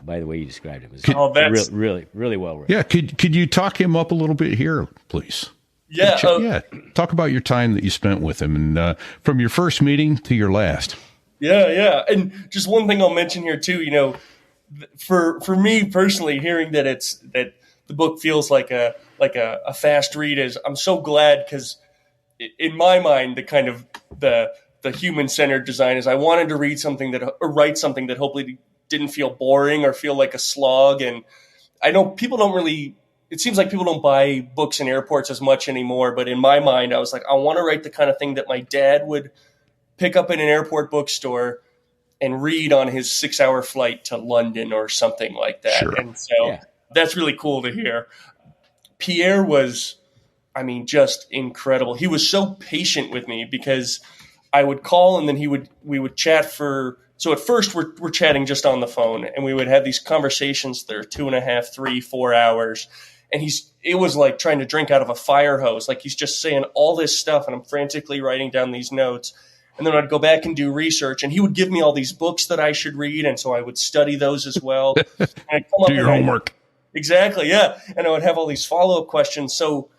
described him. It was really, really well written. Yeah, could you talk him up a little bit here, please? Yeah, talk about your time that you spent with him, and from your first meeting to your last. Yeah, and just one thing I'll mention here too. For me personally, hearing that the book feels like a fast read is, I'm so glad, because in my mind, the kind of the human-centered design is I wanted to write something that hopefully didn't feel boring or feel like a slog. And I know people don't really, it seems like people don't buy books in airports as much anymore. But in my mind, I was like, I want to write the kind of thing that my dad would pick up in an airport bookstore and read on his 6-hour flight to London or something like that. Sure. And so that's really cool to hear. Pierre was, just incredible. He was so patient with me because I would call and then we would chat so at first we're chatting just on the phone, and we would have these conversations that are 2.5, 3, 4 hours. And it was like trying to drink out of a fire hose. Like, he's just saying all this stuff, and I'm frantically writing down these notes. And then I'd go back and do research, and he would give me all these books that I should read. And so I would study those as well. And I'd come do your homework. Exactly. Yeah. And I would have all these follow-up questions. So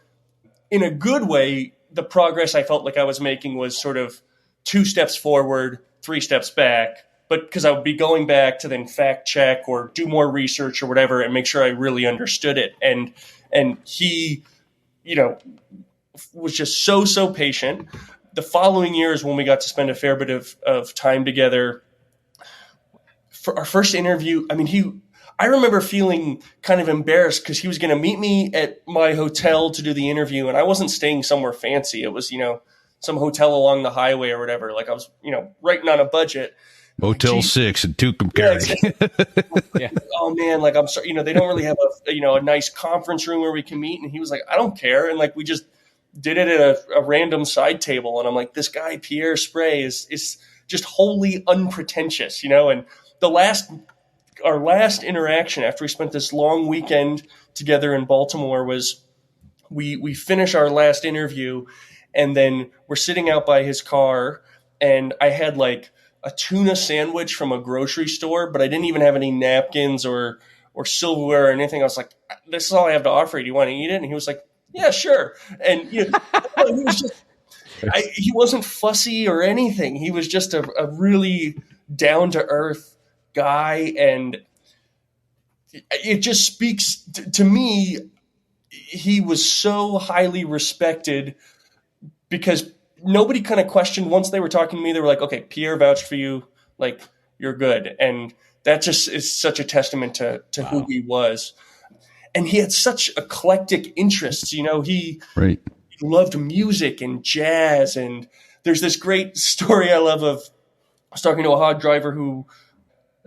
in a good way, the progress I felt like I was making was sort of 2 steps forward, 3 steps back. But because I would be going back to then fact check or do more research or whatever and make sure I really understood it. And he, was just so patient. The following years, when we got to spend a fair bit of time together, for our first interview, I remember feeling kind of embarrassed because he was going to meet me at my hotel to do the interview, and I wasn't staying somewhere fancy. It was, some hotel along the highway or whatever. Like I was, writing on a budget. Motel 6 in Tucumcari. Yeah. Oh man, like I'm sorry, they don't really have a nice conference room where we can meet. And he was like, I don't care. And like we just did it at a random side table. And I'm like, this guy Pierre Sprey is just wholly unpretentious, And our last interaction after we spent this long weekend together in Baltimore was we finish our last interview, and then we're sitting out by his car, and I had like a tuna sandwich from a grocery store, but I didn't even have any napkins or silverware or anything. I was like, this is all I have to offer you. Do you want to eat it? And he was like, yeah, sure. And he was just, he wasn't fussy or anything. He was just a really down to earth guy. And it just speaks to me. He was so highly respected because nobody kind of questioned. Once they were talking to me, they were like, okay, Pierre vouched for you. Like, you're good. And that just is such a testament to wow. Who he was. And he had such eclectic interests. He loved music and jazz. And there's this great story I love of, I was talking to a hog driver who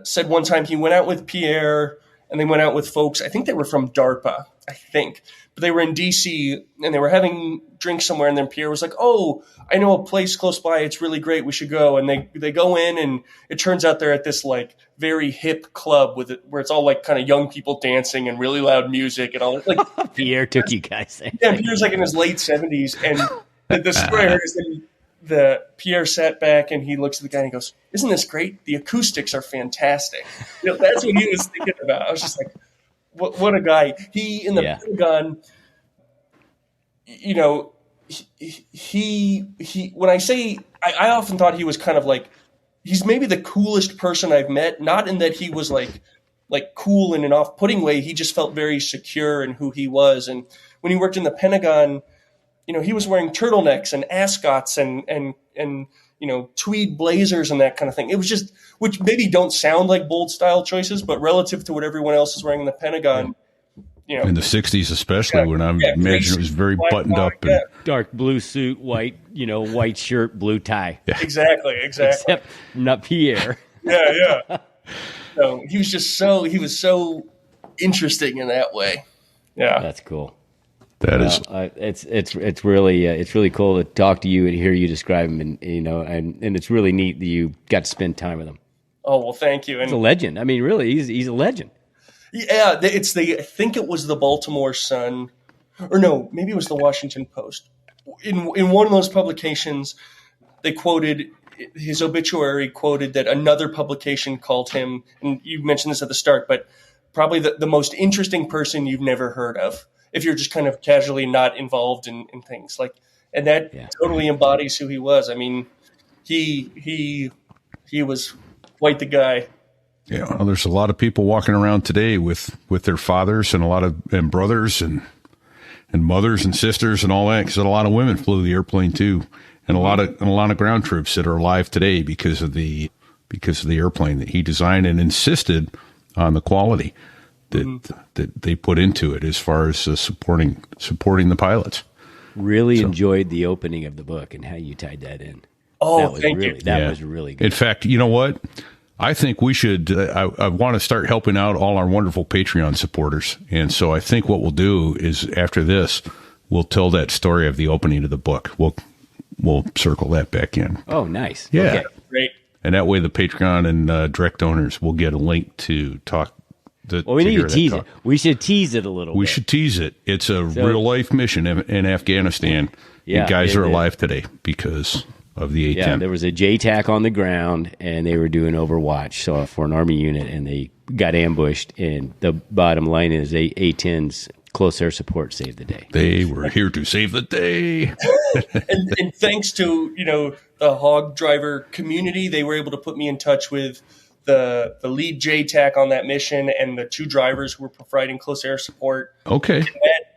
said one time he went out with Pierre and they went out with folks. I think they were from DARPA, but they were in DC and they were having drinks somewhere. And then Pierre was like, oh, I know a place close by. It's really great. We should go. And they go in, and it turns out they're at this like very hip club where it's all like kind of young people dancing and really loud music and all. Like Pierre took you guys there. Yeah, Pierre's like in his late 70s. And the story I heard is that Pierre sat back and he looks at the guy and he goes, isn't this great? The acoustics are fantastic. That's what he was thinking about. I was just like, what a guy. He in the Pentagon, he when I say, I often thought he was kind of like, he's maybe the coolest person I've met, not in that he was like cool in an off-putting way. He just felt very secure in who he was. And when he worked in the Pentagon, he was wearing turtlenecks and ascots and tweed blazers and that kind of thing. It was just, which maybe don't sound like bold style choices, but relative to what everyone else is wearing in the Pentagon, in the 60s, especially, when I imagine it was very buttoned up. And dark blue suit, white shirt, blue tie. Yeah. Exactly. Except not Pierre. Yeah. So he was so interesting in that way. Yeah. That's cool. That is, it's really cool to talk to you and hear you describe him, and and it's really neat that you got to spend time with him. Oh well, thank you. And he's a legend. I mean, really, he's a legend. Yeah, I think it was the Baltimore Sun, or no, maybe it was the Washington Post. In one of those publications, they quoted his obituary, quoted that another publication called him, and you mentioned this at the start, but probably the most interesting person you've never heard of, if you're just kind of casually not involved in things like, and that totally embodies who he was. I mean, he was quite the guy. Yeah, well, there's a lot of people walking around today with their fathers and brothers and mothers and sisters and all that, because a lot of women flew the airplane too, and a lot of ground troops that are alive today because of the airplane that he designed and insisted on the quality that they put into it as far as supporting the pilots. Really enjoyed the opening of the book and how you tied that in. Oh, thank you. That was really good. In fact, you know what? I think we should, I want to start helping out all our wonderful Patreon supporters. And so I think what we'll do is after this, we'll tell that story of the opening of the book. We'll circle that back in. Oh, nice. Yeah. Okay. Great. And that way the Patreon and direct donors will get a link to talk. We need to tease it. We should tease it a little bit. We should tease it. It's a real life mission in Afghanistan. Yeah, and guys are alive today because of the A-10. Yeah, there was a JTAC on the ground, and they were doing overwatch for an Army unit, and they got ambushed. And the bottom line is A-10's close air support saved the day. They were here to save the day. and thanks to the hog driver community, they were able to put me in touch with the lead JTAC on that mission and the two drivers who were providing close air support. Okay.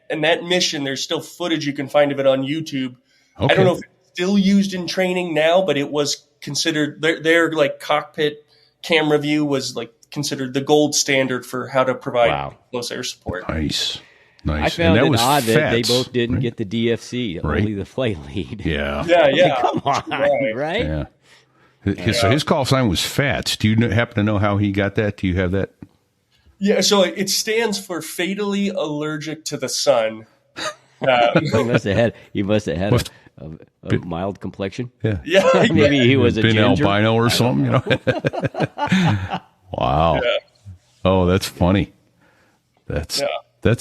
And that mission, there's still footage you can find of it on YouTube. Okay. I don't know if it's still used in training now, but it was considered their like cockpit camera view was like considered the gold standard for how to provide close air support. Nice. I found it odd that they Fats, both didn't right? get the DFC, only the flight lead. Yeah. Come on, right? Yeah. So his call sign was Fats. Do you happen to know how he got that? Do you have that? Yeah, so it stands for fatally allergic to the sun. He must have had a mild complexion. Yeah. Maybe he was a been ginger. albino or something. You know. Wow. Yeah. Oh, that's funny. That's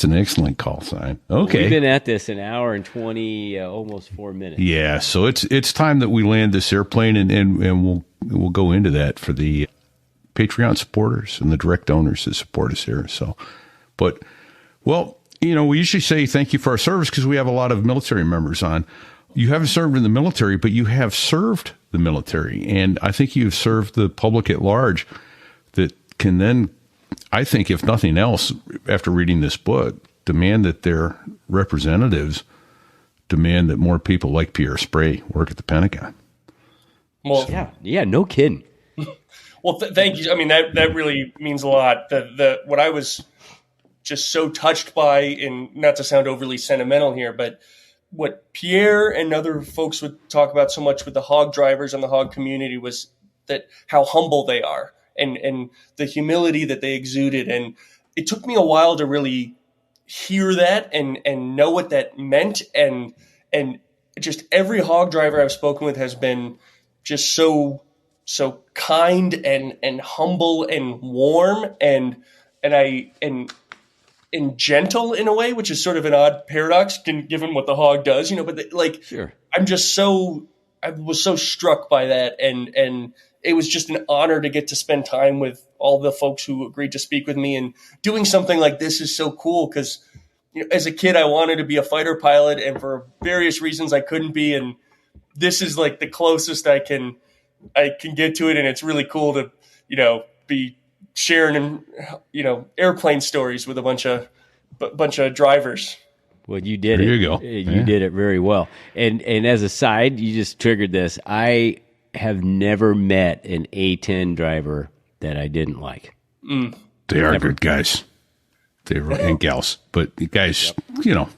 an excellent call sign. Okay. We've been at this an hour and 20, almost 4 minutes. Yeah, so it's time that we land this airplane, and we'll go into that for the Patreon supporters and the direct donors that support us here. So, but well, you know, we usually say thank you for our service because we have a lot of military members on. You haven't served in the military, but you have served the military, and I think you've served the public at large. That can then, I think, if nothing else, after reading this book, demand that their representatives demand that more people like Pierre Sprey work at the Pentagon. Well, yeah, no kidding. Well, thank you. I mean, that really means a lot. What I was just so touched by, and not to sound overly sentimental here, but what Pierre and other folks would talk about so much with the hog drivers and the hog community was that how humble they are. And the humility that they exuded. And it took me a while to really hear that and know what that meant. And just every hog driver I've spoken with has been just so kind and humble and warm and gentle in a way, which is sort of an odd paradox given what the hog does, you know, but sure. I was so struck by that. And it was just an honor to get to spend time with all the folks who agreed to speak with me. And doing something like this is so cool because, you know, as a kid, I wanted to be a fighter pilot, and for various reasons I couldn't be. And this is like the closest I can get to it. And it's really cool to, you know, be sharing, you know, airplane stories with a bunch of drivers. Well, you did there it. You go. You did it very well. And as a side, you just triggered this. I have never met an A-10 driver that I didn't like. They are good guys. They were and gals, but guys, you know,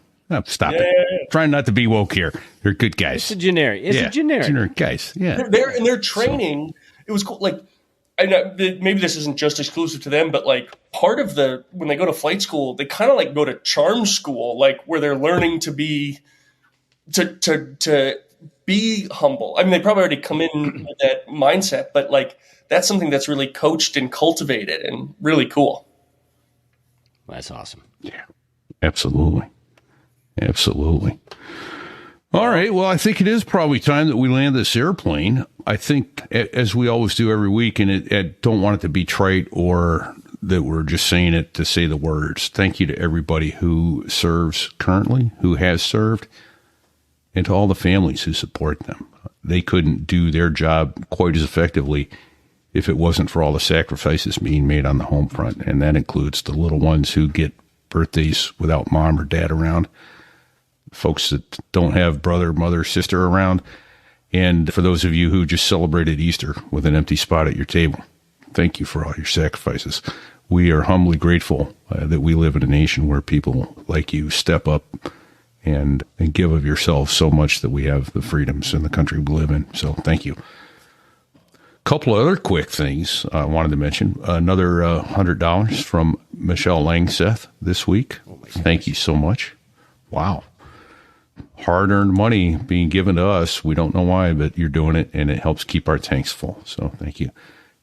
stop it. Trying not to be woke here. They're good guys. It's a generic guys. Yeah, their training. It was cool. Like, I know maybe this isn't just exclusive to them, but like part of when they go to flight school, they kind of like go to charm school, like where they're learning to be to be humble. I mean, they probably already come in with that mindset, but like that's something that's really coached and cultivated and really cool. That's awesome. Yeah, absolutely. All right. Well, I think it is probably time that we land this airplane. I think, as we always do every week, and I don't want it to be trite or that we're just saying it to say the words. Thank you to everybody who serves currently, who has served, and to all the families who support them. They couldn't do their job quite as effectively if it wasn't for all the sacrifices being made on the home front. And that includes the little ones who get birthdays without mom or dad around, folks that don't have brother, mother, sister around, and for those of you who just celebrated Easter with an empty spot at your table. Thank you for all your sacrifices. We are humbly grateful that we live in a nation where people like you step up and give of yourselves so much that we have the freedoms in the country we live in. So thank you. Couple of other quick things I wanted to mention. Another $100 from Michelle Langseth this week. Thank you so much. Wow. Hard-earned money being given to us. We don't know why, but you're doing it, and it helps keep our tanks full. So thank you.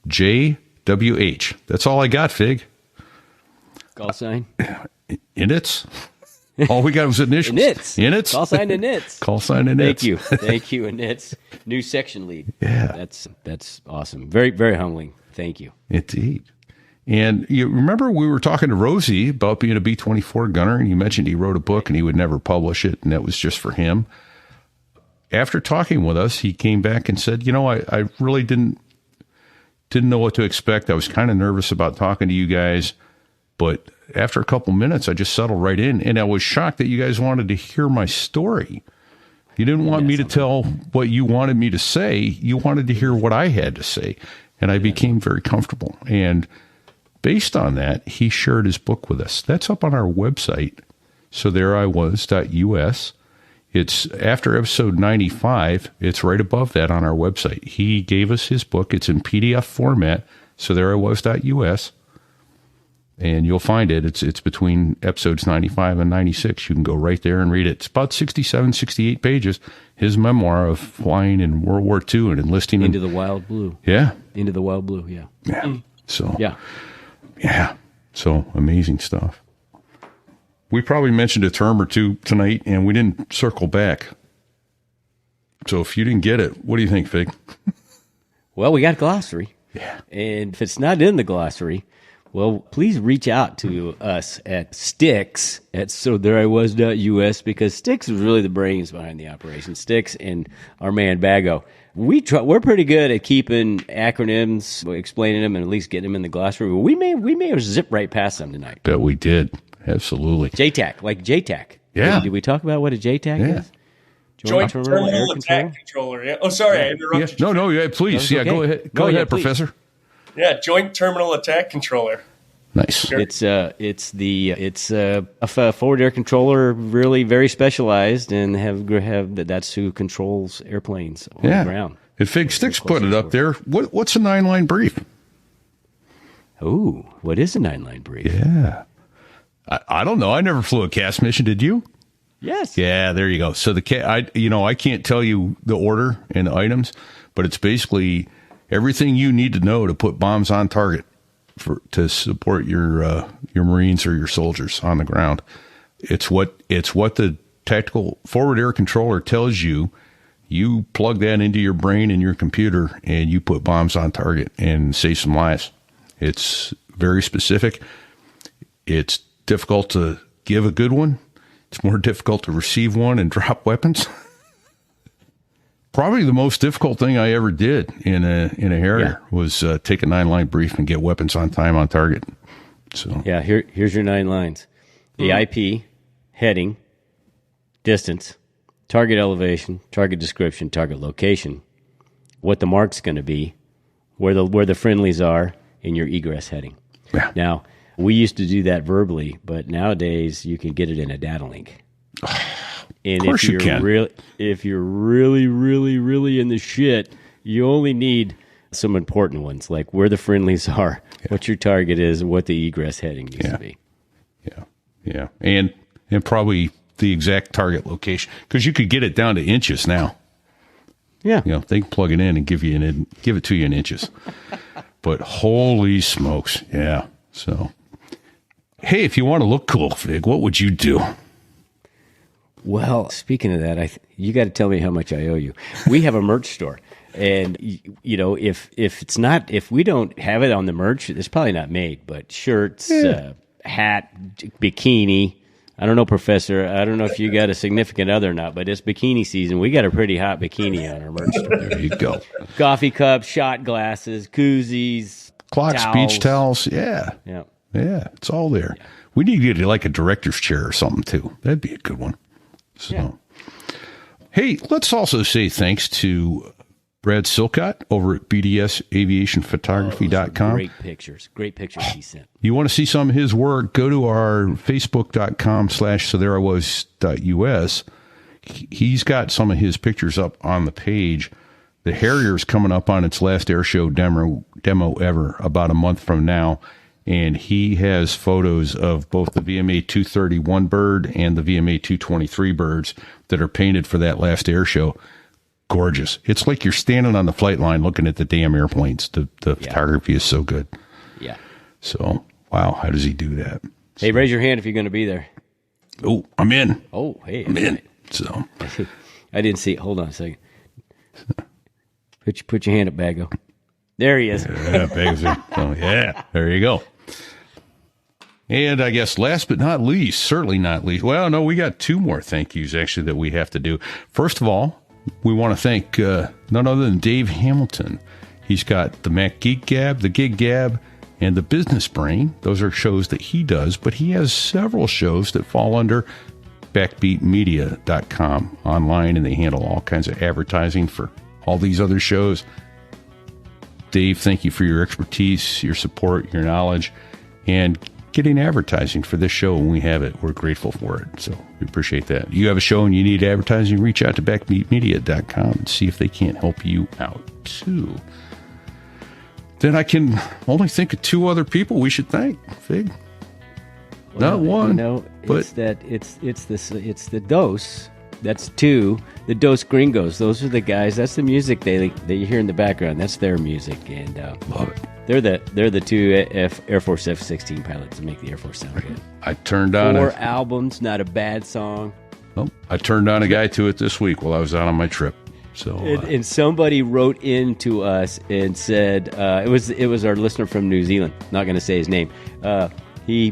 JWH. That's all I got, Fig. Call sign? Inits. All we got was initials. Inits. Call sign Inits. Call sign Inits. Thank you, Inits. New section lead. Yeah. That's awesome. Very, very humbling. Thank you. Indeed. And you remember we were talking to Rosie about being a B-24 gunner, and you mentioned he wrote a book and he would never publish it, and that was just for him. After talking with us, he came back and said, you know, I really didn't know what to expect. I was kind of nervous about talking to you guys, but after a couple minutes, I just settled right in, and I was shocked that you guys wanted to hear my story. You didn't want me to tell what you wanted me to say. You wanted to hear what I had to say, and I became very comfortable. And based on that, he shared his book with us. That's up on our website, sothereiwas.us. It's after episode 95. It's right above that on our website. He gave us his book. It's in PDF format, sothereiwas.us. And you'll find it. It's between episodes 95 and 96. You can go right there and read it. It's about 67, 68 pages. His memoir of flying in World War II and enlisting into the wild blue. Yeah. Into the wild blue, yeah. Yeah. So, yeah. So amazing stuff. We probably mentioned a term or two tonight, and we didn't circle back. So if you didn't get it, what do you think, Fig? Well, we got a glossary. Yeah. And if it's not in the glossary, well, please reach out to us at Sticks at sothereiwas.us, because Sticks is really the brains behind the operation. Sticks and our man Bago. We're pretty good at keeping acronyms, explaining them, and at least getting them in the glossary. We may have zipped right past them tonight. Bet we did. Absolutely. JTAC, like JTAC. Yeah. Did we talk about what a JTAC is? Joint Terminal Attack Controller. Yeah. Oh, sorry, I interrupted you. No, please. Yeah, okay. Go ahead, please. Professor. Yeah, Joint Terminal Attack Controller. Nice. It's a forward air controller, really very specialized, and that's who controls airplanes on the ground. And Fig Sticks put it up there. What's a 9-line brief? Oh, what is a 9-line brief? Yeah. I don't know. I never flew a CAS mission. Did you? Yes. Yeah, there you go. So I can't tell you the order and the items, but it's basically everything you need to know to put bombs on target to support your Marines or your soldiers on the ground. It's what the tactical forward air controller tells you. You plug that into your brain and your computer, and you put bombs on target and save some lives. It's very specific. It's difficult to give a good one. It's more difficult to receive one and drop weapons. Probably the most difficult thing I ever did in a Harrier was take a 9-line brief and get weapons on time on target. So yeah, here's your 9 lines: the IP, heading, distance, target elevation, target description, target location, what the mark's going to be, where the friendlies are, and your egress heading. Yeah. Now, we used to do that verbally, but nowadays you can get it in a data link. And of course you can. If you're really, really, really in the shit, you only need some important ones, like where the friendlies are, what your target is, and what the egress heading needs to be. Yeah. And probably the exact target location, because you could get it down to inches now. Yeah. They can plug it in and give it to you in inches. But holy smokes, yeah. So, hey, if you want to look cool, Fig, what would you do? Well, speaking of that, you got to tell me how much I owe you. We have a merch store, and if we don't have it on the merch, it's probably not made. But shirts, hat, bikini. I don't know, Professor. I don't know if you got a significant other or not, but it's bikini season. We got a pretty hot bikini on our merch store. There you go. Coffee cups, shot glasses, koozies, clocks, towels. beach towels. Yeah, it's all there. Yeah. We need to get like a director's chair or something too. That'd be a good one. So, hey, let's also say thanks to Brad Silcott over at BDSAviationPhotography.com. Great pictures he sent. You want to see some of his work, go to our Facebook.com/sothereiwas.us. He's got some of his pictures up on the page. The Harrier's coming up on its last air show demo ever about a month from now. And he has photos of both the VMA 231 bird and the VMA 223 birds that are painted for that last air show. Gorgeous. It's like you're standing on the flight line looking at the damn airplanes. The photography is so good. Yeah. So, wow, how does he do that? Hey, raise your hand if you're going to be there. Oh, I'm in. Oh, hey. I'm in. So, I didn't see it. Hold on a second. Put your hand up, Bago. There he is. Yeah, there you go. And I guess last but not least, certainly not least, well, no, we got 2 more thank yous actually that we have to do. First of all, we want to thank none other than Dave Hamilton. He's got the Mac Geek Gab, the Gig Gab, and the Business Brain. Those are shows that he does, but he has several shows that fall under backbeatmedia.com online, and they handle all kinds of advertising for all these other shows. Dave, thank you for your expertise, your support, your knowledge. and getting advertising for this show when we have it. We're grateful for it. So we appreciate that. You have a show and you need advertising, reach out to backbeatmedia.com and see if they can't help you out too. Then I can only think of 2 other people we should thank, Fig. Well, Not one. It's the Dos. That's 2. The Dos Gringos. Those are the guys. That's the music that you hear in the background. That's their music, and love it. They're the 2 Air Force F-16 pilots that make the Air Force sound good. I turned on 4 albums, not a bad song. Oh, I turned on a guy to it this week while I was out on my trip. So and somebody wrote in to us and said it was our listener from New Zealand. Not going to say his name. He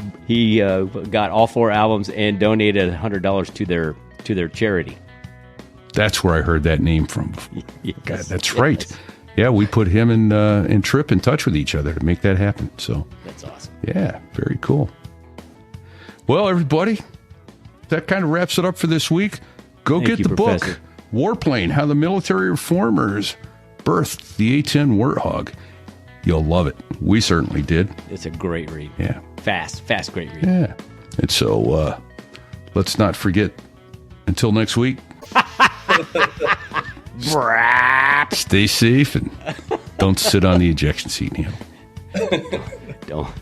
got all 4 albums and donated $100 to their charity. That's where I heard that name from. Yes, God, that's right. Yeah, we put him and Trip in touch with each other to make that happen. So that's awesome. Yeah, very cool. Well, everybody, that kind of wraps it up for this week. Go get the book, Warplane, How the Military Reformers Birthed the A-10 Warthog. You'll love it. We certainly did. It's a great read. Yeah. Fast, great read. Yeah. And so let's not forget, until next week, stay safe and don't sit on the ejection seat, Neil. Don't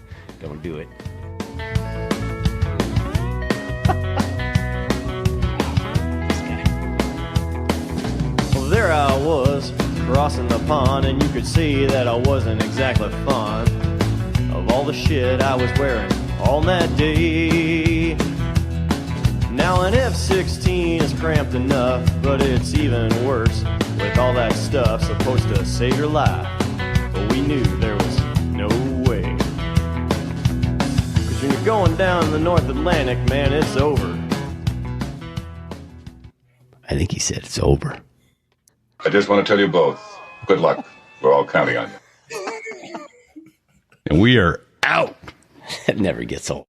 do it. Well, there I was, crossing the pond, and you could see that I wasn't exactly fond of all the shit I was wearing on that day. Now an F-16 is cramped enough, but it's even worse with all that stuff supposed to save your life. But we knew there was no way. 'Cause when you're going down the North Atlantic, man, it's over. I think he said it's over. I just want to tell you both, good luck. We're all counting on you. And we are out. That never gets old.